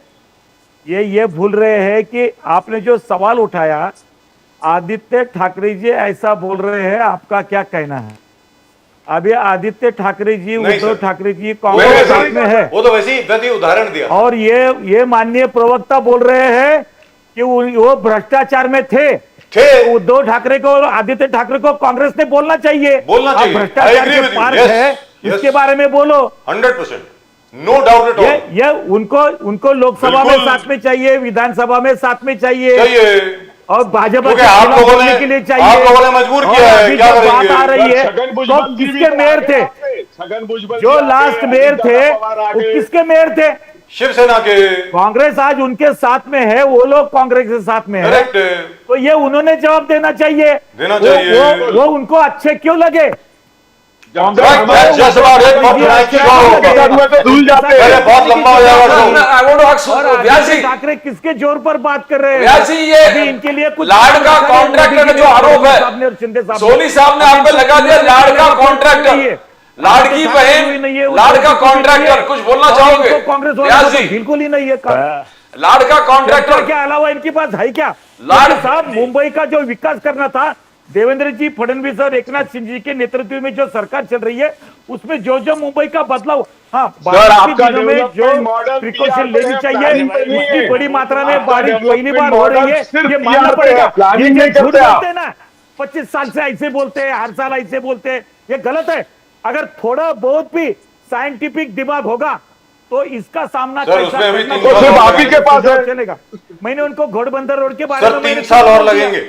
ये भूल रहे हैं कि आपने जो सवाल उठाया, आदित्य ठाकरे जी ऐसा बोल रहे हैं, आपका क्या कहना है? अभी आदित्य ठाकरे जी, नहीं उद्धव सर। ठाकरे जी वो कांग्रेस वैसे साथ ही- में है, वो तो वैसे ही उदाहरण दिया। और ये माननीय प्रवक्ता बोल रहे हैं कि वो भ्रष्टाचार में थे। उद्धव ठाकरे को और आदित्य ठाकरे को कांग्रेस ने बोलना चाहिए, बोलना आप चाहिए। I भ्रष्टाचार agree के with you. पार्क Yes, है, yes. इसके बारे में बोलो। 100%, नो डाउट एट ऑल। ये उनको लोकसभा में बिल्कुल। साथ में चाहिए, विधानसभा में साथ में चाहिए, चाहिए, और भाजपा क्योंकि के आप खिलाफ लोगों बोलने ने- के लिए आप चाहिए। लोगों ने मजबूर और किया है, अभी क्या जो बात करेंगे? आ रही है, छगन तो भुजबल जी भी किसके तो मेयर आ थे? गए, छगन भुजबल जो जी आ लास्ट गए, मेयर अजित थे, दादा पवार आ वो गए। किसके मेयर थे? शिवसेना के। कांग्रेस आज उनके साथ में है, वो लोग कांग्रेस के साथ में है, करेक्ट, तो ये उन्होंने जवाब देना चाहिए। देना वो- चाहिए। वो उनको अच्छे क्यों लगे? Right, that's just about it for tonight's show। तो धुल जाते हैं। अरे बहुत लंबा हो जाएगा show। I want to ask और व्यास आदित्य जी, ठाकरे किसके जोर पर बात कर रहे हैं? व्यास जी, ये अभी इनके लिए कुछ लाड़ का कॉन्ट्रैक्टर का जो आरोप है, साहब ने और शिंदे साहब ने- सोनी साहब ने आप पे लगा दिया लाड़ का कॉन्ट्रैक्टर, लाड़की बहन, लाड़ का कॉन्ट्रैक्टर, कुछ बोलना चाहोगे कांग्रेस व्यास वालों को जी? बिल्कुल ही नहीं है। लाड़ का कॉन्ट्रैक्टर के अलावा इनके पास है क्या? लाड़- क्योंकि साहब, मुंबई का जो विकास करना था, देवेंद्र जी फडणवीस और एकनाथ शिंदे जी के नेतृत्व में जो सरकार चल रही है, उसमें जो मुंबई का बदलाव, हाँ, बारिश के आपका दिनों में जो डेवलपमेंट मॉडल प्रिकॉशन PR लेनी पे है, चाहिए, प्लानिंग पे नहीं उसकी है। बड़ी मात्रा में आपका बारिश पहली बार हो डेवलपमेंट रही है, मॉडल ये सिर्फ मानना PR पे पड़ेगा। है, प्लानिंग ये नहीं झूठ करते आप। बोलते हैं ना, 25 साल से ऐसे बोलते हैं, हर साल ऐसे बोलते हैं, ये गलत है। अगर थोड़ा बहुत भी साइंटिफिक दिमाग होगा तो इसका सामना सर, कैसा उसमें अभी करना 3 तो साल सिर्फ और आप ही के पास है। चलेगा। मैंने उनको घोड़बंदर रोड के बारे सर में 3 मैंने साल और बोल दिया। लगेंगे।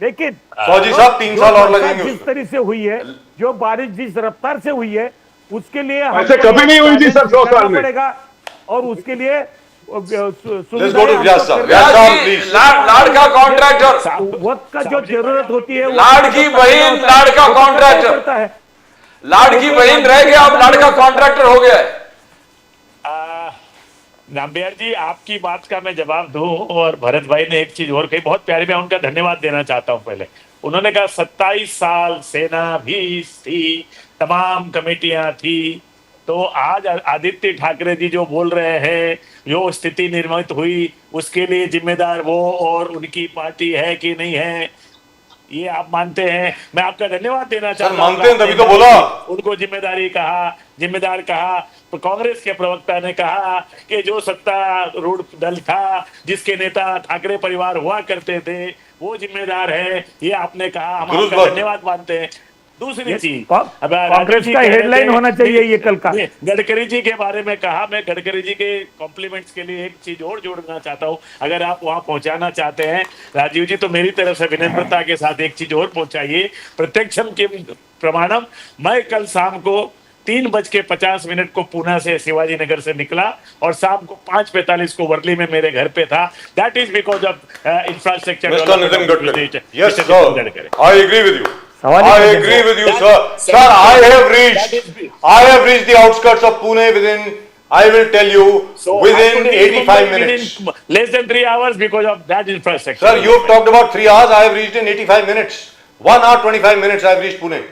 लेकिन फौजी साहब 3 साल और बरसात लगेंगे जिस उसमें। तरह से हुई है, जो बारिश जिस रफ्तार से हुई है, उसके लिए ऐसे हमको कभी नहीं हुई थी सर 100 साल करना में। पड़ेगा और उसके लिए Let's go to व्यास साहब। व्यास व्यास साहब, जी, please। लाड़का कॉन्ट्रैक्टर, वक्त का जो जरूरत होती है, लाड़की बहन लाड़का कॉन्ट्रैक्टर, करता है। लाड़की बहन रह गया, अब लाड़का कॉन्ट्रैक्टर हो गया है। नाम्बियार जी, आपकी बात का मैं जवाब दूं, और भरत भाई ने एक चीज और कही, बहुत प्यारी, मैं उनका धन्यवाद देना चाहता हूं। पहले उन्होंने कहा 27 साल सेना भी थी, तमाम कमेटियां थी, तो आज आदित्य ठाकरे जी जो बोल रहे हैं, जो स्थिति निर्मित हुई उसके लिए जिम्मेदार वो और उनकी पार्टी है कि नहीं है, ये आप मानते हैं? मैं आपका धन्यवाद देना चाहता हूं। मानते हैं तभी तो बोला। उनको जिम्मेदार कहा, तो कांग्रेस के प्रवक्ता ने कहा कि जो सत्तारूढ़ दल था, जिसके नेता ठाकरे परिवार हुआ करते थे, वो जिम्मेदार है, ये आपने कहा, हम दुरुस्त आपका बात। धन्यवाद मानते हैं। दूसरी चीज, कांग्रेस राजीव जी का कह रहे हेडलाइन थे होना चाहिए कि ये कल का। गडकरी जी के बारे में कहा, मैं गडकरी जी के कॉम्प्लीमेंट्स के लिए एक चीज और जोड़ना चाहता हूं, अगर आप वहां पहुंचाना चाहते हैं राजीव जी, तो मेरी तरफ से विनम्रता के साथ एक चीज और पहुंचाइए। प्रत्यक्षम के प्रमाणम, मैं कल शाम को 3:50 को पूना से शिवाजी नगर से निकला और शाम को 5:45 को वर्ली में मेरे घर पे था। That is because of infrastructure. Mr. Nitin Gadkari. Yes, sir. I agree with you. सवाल ही I नहीं agree with you, That- sir. Sir, I have That is- reached the outskirts of Pune within, I will tell you, within 85 minutes. Less than 3 hours because of that infrastructure. Sir, you've talked about 3 hours. I have reached in 85 minutes. 1 hour 25 minutes. I have reached Pune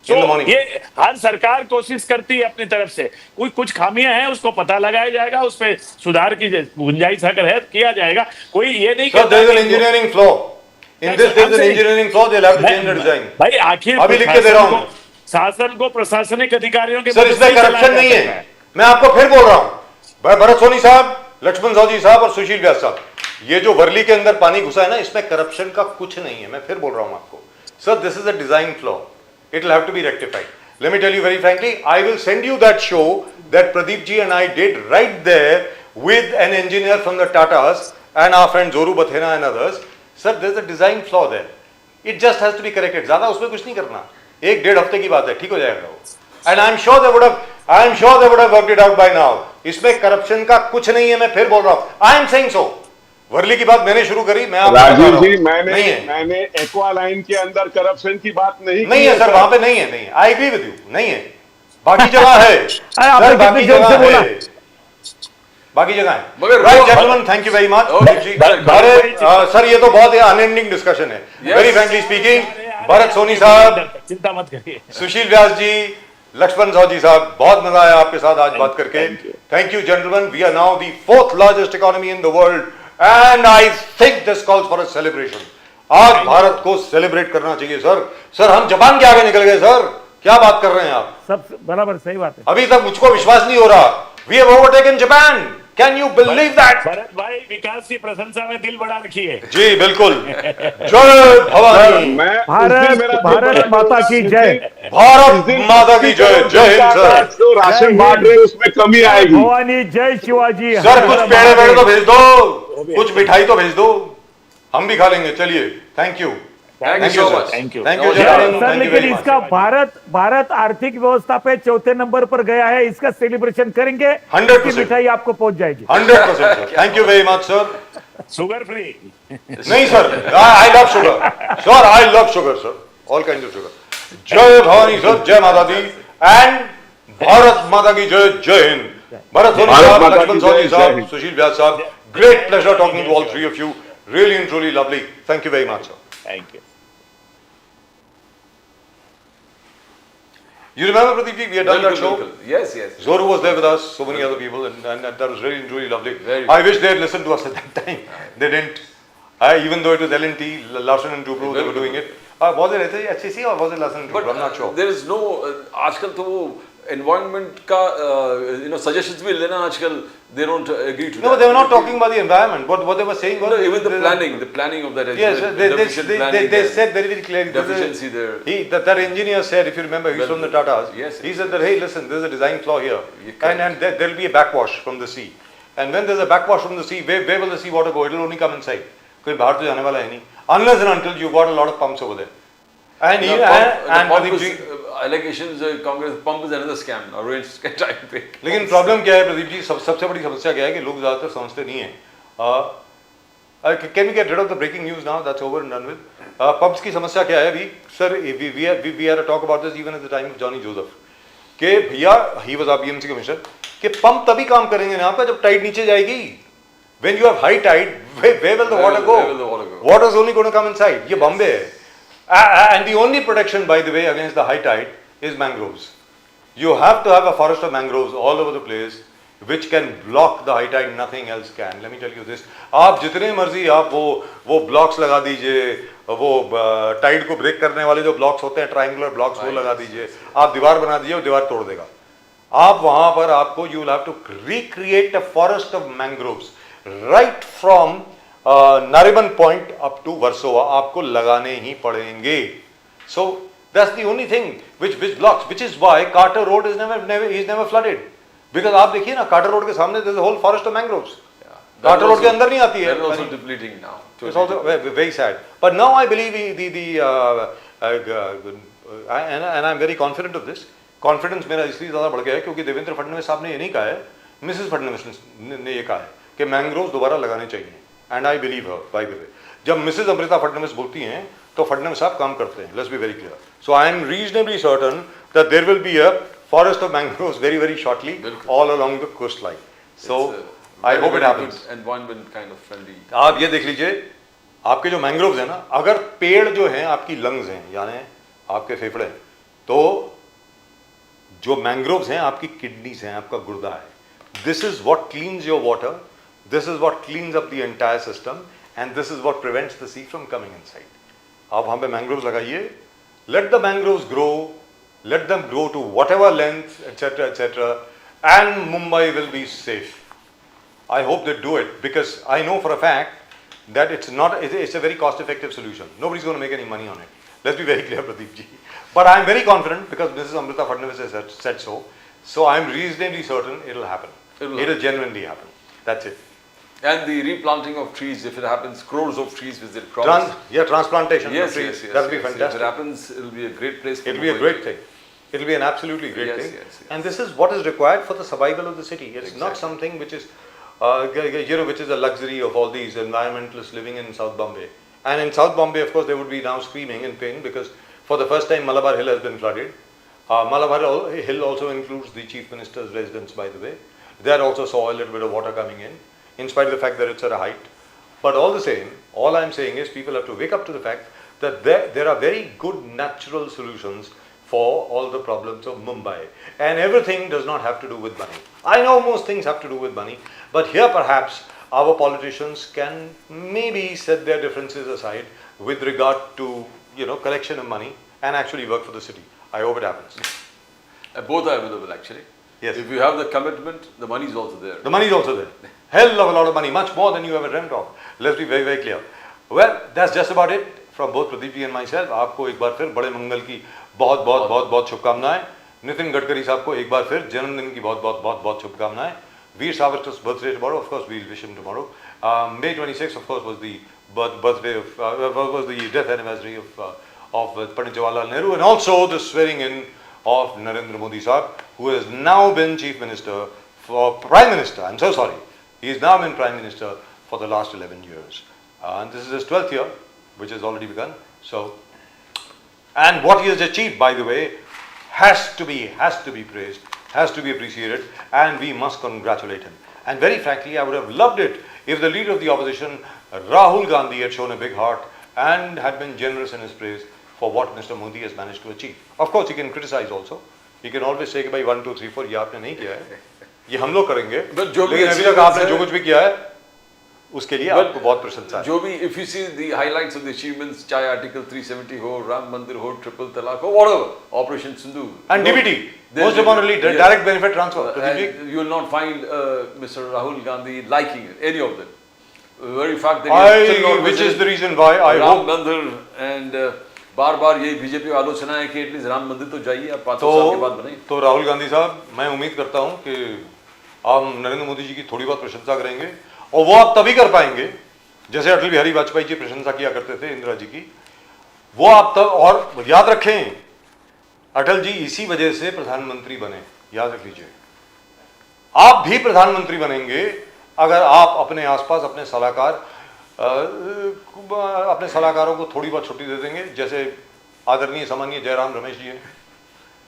in the morning. ये हर सरकार कोशिश करती है अपनी तरफ से, कोई कुछ खामियां हैं उसको पता लगाया जाएगा, उस पे सुधार की गुंजाइश अगर है किया जाएगा। कोई ये नहीं Sir, there is an कि- engineering flaw. In this, there is an I'm engineering flaw. They'll have to change the design. भाई आखिर अभी लिख के दे रहा हूं। शासन को प्रशासनिक अधिकारियों के सर, मदद इसमें से ही करप्शन चलाया नहीं जा सकता है। मैं आपको फिर बोल रहा हूं, भाई भरत सोनी साहब, लक्ष्मण साहू साहब और सुशील व्यास साहब, ये जो वर्ली के अंदर पानी घुसा है ना, इसमें करप्शन का कुछ नहीं है। मैं फिर बोल रहा हूं आपको, sir, this is a design flaw. It will have to be rectified. Let me tell you very frankly, I will send you that show that Pradeep ji and I did right there with an engineer from the Tatas and our friend Zoru Bathena and others. Sir, there's a design flaw there. It just has to be corrected. ज्यादा उसमें कुछ नहीं करना, 1-1.5 हफ्ते की बात है, ठीक हो जाएगा वो. And I'm sure they would have worked it out by now. इसमें करप्शन का कुछ नहीं है, मैं फिर बोल रहा हूँ. I am saying so. Worli की बात मैंने शुरू करी, मैं आपको बता राजीव रहा जी, हूं. नहीं है, मैंने एक्वा लाइन के अंदर करप्शन की बात नहीं नहीं की है सर, वहां पे नहीं है, नहीं है. आई एग्री विद यू, नहीं है. बाकी जगह है आपने सर, कितने बाकी जोर से जगह बोला? है, बाकी जगह है. मगर राइट वो- gentleman, thank you very much. Okay, जी, correct. अरे सर, ये तो बहुत अनएंडिंग डिस्कशन है. Yes. Very frankly speaking, Bharat Soni साहब, चिंता मत करिए। सुशील व्यास जी, लक्ष्मण साहू जी साहब, बहुत मजा आया आपके साथ आज बात करके. Thank you gentleman. We are now the 4th largest economy in the world and I think this calls for a celebration. आज भारत को सेलिब्रेट करना चाहिए सर. सर, हम जापान के आगे निकल गए सर. क्या बात कर रहे हैं आप? सब बराबर, सही बात है। अभी तक मुझको विश्वास नहीं हो रहा. We have overtaken Japan. Can you believe that? Bharat भाई, विकास की प्रशंसा में दिल बढ़ा रखिए। जी बिल्कुल. जय भवानी. मैं उस दिन भारत मेरा भारत माता की जय। भारत माता की जय. जय हिंद सर. जो राशन बांट रहे हैं, उसमें कमी आएगी। भवानी जय शिवाजी। सर, कुछ हर पेड़े वेड़े तो महादेव। भेज दो, कुछ मिठाई तो भेज दो, हम भी खा लेंगे. चलिए, thank you. Thank you so sir. much. Thank you. Thank you, No, gentlemen. Sir, Thank you लेकिन very much. इसका भारत आर्थिक व्यवस्था पे 4थे नंबर पर गया है, इसका सेलिब्रेशन करेंगे। 100%. इसकी मिठाई आपको पहुंच जाएगी। 100% sir. Thank you very much sir. Sugar free. नहीं sir, I love sugar. Sir, I love sugar sir. All kinds of sugar. जय भवानी सर, जय माता दी एंड भारत माता की जय. जय हिंद. भरत सोनी भारत साहब, माता की लक्ष्मण जय, सोनी जय साहब, हिंद. सुशील व्यास साहब, great pleasure talking to all three of you. Really and truly lovely. Thank you very much sir. Thank you. You remember Pradeep ji, we had done that show? Yes, yes. Zoru was there with us, so many other people, and that was really, really lovely. Very I wish they had listened to us at that time. They didn't. Even though it was L&T, Larsen and Toubro, they were doing it. Was it HCC or was it Larsen and Toubro? I'm not sure. There is no आजकल तो वो environment का suggestions भी लेना आजकल they don't agree to No, that. they were not talking about the environment. What they were saying was No, even the planning of that. Yes, deficient planning they there. said very, very clearly. Deficiency there. That engineer said, if you remember, he's from the Tatas. Yes, He said that, hey, listen, there's a design flaw here, You correct. and there'll be a backwash from the sea. And when there's a backwash from the sea, where will the sea water go? It'll only come inside. कोई बाहर तो जाने वाला है नहीं. Unless and until you got a lot of pumps over there. And The he, pump and Pradeep is, ji, allegations Congress pump is another scam. Orange can try and pay. लेकिन problem क्या है प्रदीप जी, सबसे बड़ी समस्या क्या है कि लोग ज्यादातर समझते नहीं है. Can we get rid of the breaking news now? That's over and done with. Pubs की समस्या क्या है अभी? Sir, we had a talk about this even at the time of Johnny Joseph. कि भैया, he was our BMC commissioner, कि pump तभी काम करेंगे ना आपका जब टाइड नीचे जाएगी. When you have high tide, where will the water go? Where will the water go? Water is only going to come inside. ये बॉम्बे है. And the only protection, by the way, against the high tide is mangroves. You have to have a forest of mangroves all over the place, which can block the high tide. Nothing else can. Let me tell you this. आप जितने मर्जी आप वो blocks लगा दीजिए, वो Tide को break करने वाले जो ब्लॉक्स होते हैं, ट्रायंगुलर ब्लॉक्स, वो लगा दीजिए. आप दीवार बना दीजिए, वो दीवार तोड़ देगा. आप वहां पर आपको you will have to recreate a forest of mangroves right from Nariman Point up to Warsaw. आपको लगाने ही पड़ेंगे. So that's the only thing which blocks, which is why Carter Road is never flooded. Because आप देखिए ना, Carter Road के सामने there's a whole forest of mangroves. Carter Road के अंदर नहीं आती है. That is also depleting now. It's also very sad. But now I believe and I'm very confident of this. Confidence मेरा इसलिए ज़्यादा बढ़ गया है क्योंकि देवेंद्र फडणवीस साहब ने ये नहीं कहा है, मिसेस फडणवीस ने ये कहा है कि मैंग्रोव्स दोबारा लगाने चाहिए. And I believe her, bye the वे. जब मिसेस अमृता फडणवीस बोलती हैं तो फडणवीस साहब काम करते हैं. Let's be very clear. So I am reasonably certain that there will be a forest of mangroves very, very shortly all along the coastline. So I hope it happens. Environment kind of friendly. आप ये देख लीजिए, आपके जो mangroves हैं ना, अगर पेड़ जो हैं आपकी लंग्स हैं, यानी आपके फेफड़े हैं, तो जो मैंग्रोव्स हैं आपकी किडनीज हैं, आपका गुर्दा है. This is what cleans your water, this is what cleans up the entire system, and this is what prevents the sea from coming inside. आप वहां पे मैंग्रोव्स लगाइए, let the mangroves grow, let them grow to whatever length, etc., and Mumbai will be safe. I hope they do it because I know for a fact that it's a very cost-effective solution. Nobody's going to make any money on it. Let's be very clear, Pradeep ji. But I'm very confident because Mrs. Amrita Fadnavis has said so. So I'm reasonably certain it'll happen. It'll genuinely happen. That's it. And the replanting of trees, if it happens, crores of trees visit crops. Transplantation Yes, of trees. yes, yes. That'll be yes. fantastic. If it happens, it'll be a great place. It'll be a great thing. It'll be an absolutely great Yes, thing. yes, yes. And this is what is required for the survival of the city. It's not Exactly. something which is, which is a luxury of all these environmentalists living in South Bombay. And in South Bombay, of course, they would be now screaming in pain because for the first time, Malabar Hill has been flooded. Malabar Hill also includes the Chief Minister's residence, by the way. There also saw a little bit of water coming in spite of the fact that it's at a height. But all the same, all I'm saying is people have to wake up to the fact that there are very good natural solutions for all the problems of Mumbai. And everything does not have to do with money. I know most things have to do with money, but here perhaps our politicians can maybe set their differences aside with regard to, collection of money and actually work for the city. I hope it happens. Both are available actually. Yes. If you have the commitment, the money is also there. The money is also there. Hell of a lot of money, much more than you ever dreamt of. Let's be very, very clear. Well, that's just about it from both Pradeep ji and myself. आपको एक बार फिर बड़े मंगल की बहुत बहुत बहुत बहुत शुभकामनाएं. नितिन गडकरी साहब को एक बार फिर जन्मदिन की बहुत बहुत बहुत बहुत शुभकामनाएं. Veer Savarkar's birthday tomorrow, of course we'll wish him tomorrow. May 26th, of course, was the birthday of was the death anniversary of Pandit Jawaharlal Nehru, and also the swearing in of Narendra Modi Sahab, who has now been Chief Minister for Prime Minister. I'm so sorry. He has now been Prime Minister for the last 11 years. And this is his 12th year, which has already begun. So, and what he has achieved, by the way, has to be praised, has to be appreciated, and we must congratulate him. And very frankly, I would have loved it if the leader of the opposition, Rahul Gandhi, had shown a big heart and had been generous in his praise for what Mr. Modi has managed to achieve. Of course, he can criticize also. He can always say कि भाई 1, 2, 3, 4 ये आपने नहीं किया है, ये हम लोग करेंगे. लेकिन अभी तक आपने जो कुछ भी किया है, उसके लिए आपको बहुत प्रशंसा है. जो भी, if you see the highlights of the achievements, चाहे Article 370 हो, राम मंदिर हो, ट्रिपल तलाक हो, whatever, Operation Sindoor. And DBT. Most importantly, direct benefit transfer. Pradeep ji. And you will not find Mr. Rahul Gandhi liking it, any of them. Very fact that he is still not Which is visiting the reason why I Ram hope. Mandir and बार-बार यही BJP आलोचना है कि at least Ram मंदिर तो जाइए, आप 5 साल के बाद बनाइए। तो राहुल गांधी साहब, मैं उम्मीद करता हूं कि आप नरेंद्र मोदी जी की थोड़ी बहुत प्रशंसा करेंगे, और वो आप तभी कर पाएंगे जैसे अटल बिहारी वाजपेयी जी प्रशंसा किया करते थे इंदिरा जी की। वो आप तब, और याद रखें, अटल जी इसी वजह से प्रधानमंत्री बने, याद रख लीजिए। आप भी प्रधानमंत्री बनेंगे अगर आप अपने आसपास अपने सलाहकारों को थोड़ी बहुत छुट्टी दे देंगे, जैसे आदरणीय सामान्य जयराम रमेश जी हैं।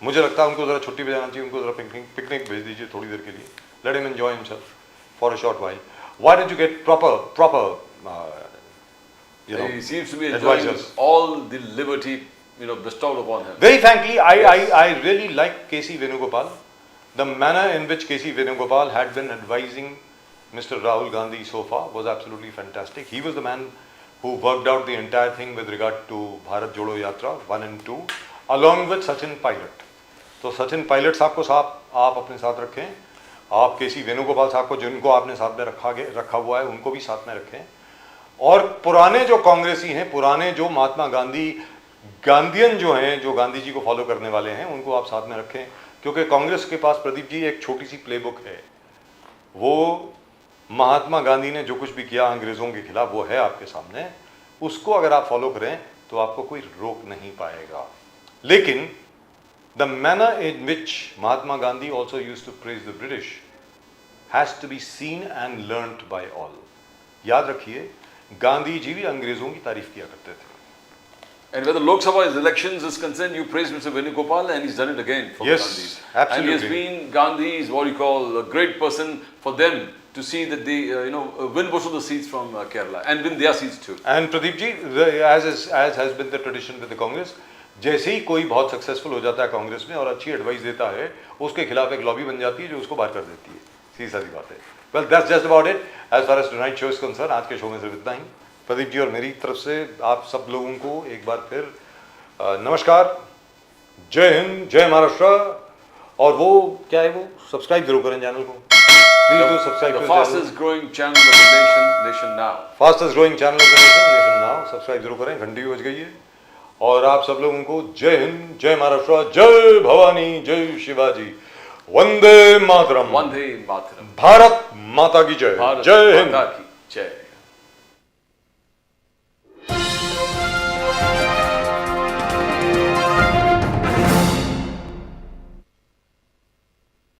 मुझे लगता है उनको जरा छुट्टी पे जाना चाहिए, उनको जरा पिकनिक भेज दीजिए थोड़ी देर के लिए। Let him enjoy himself for a short while. Why don't you get proper He seems to be enjoying all the liberty, bestowed upon him. Very frankly, I really like K.C. Venugopal. The manner in which K.C. Venugopal had been advising Mr. Rahul Gandhi so far was absolutely fantastic. He was the man who worked out the entire thing with regard to Bharat Jodo Yatra 1 and 2, along with Sachin Pilot. तो सचिन पायलट साहब को आप अपने साथ रखें, आप केसी वेणुगोपाल साहब को, जिनको आपने साथ में रखा हुआ है, उनको भी साथ में रखें, और पुराने जो कांग्रेसी हैं, पुराने जो महात्मा गांधीयन जो हैं, जो गांधी जी को फॉलो करने वाले हैं, उनको आप साथ में रखें। क्योंकि कांग्रेस के पास, प्रदीप जी, एक छोटी सी प्लेबुक है। वो महात्मा गांधी ने जो कुछ भी किया अंग्रेजों के खिलाफ, वो है आपके सामने। उसको अगर आप फॉलो करें तो आपको कोई रोक नहीं पाएगा। लेकिन the manner in which Mahatma Gandhi also used to praise the British has to be seen and learned by all. याद रखिए, गांधी जी भी अंग्रेजों की तारीफ किया करते थे। And where the Lok Sabha elections is concerned, you praise Mr. Venugopal, and he's done it again for Yes, Gandhi. absolutely. And he has been, Gandhi is what you call a great person for them to see that they, win most of the seats from Kerala and win their seats too. And Pradeep ji, as has been the tradition with the Congress, जैसे ही कोई बहुत successful हो जाता है कांग्रेस में और अच्छी advice देता है, उसके खिलाफ एक लॉबी बन जाती है जो उसको बाहर कर देती है। सीधी सादी बात है। Well, that's just about it as far as tonight's show is concerned. आज के शो में सिर्फ इतना ही। प्रदीप जी और मेरी तरफ से आप सब लोगों को एक बार फिर नमस्कार, जय हिंद, जय महाराष्ट्र। और वो क्या है, वो सब्सक्राइब जरूर करें चैनल को। Please do subscribe The to the channel. fastest growing channel of the nation now. Fastest growing channel of the nation now. Subscribe जरूर करें, घंटी भी बज गई है। और आप सब लोगों को जय हिंद, जय महाराष्ट्र, जय भवानी, जय शिवाजी, वंदे मातरम। Vande Mataram. भारत माता की जय, Bharat जय हिंद। Mata ki Jai.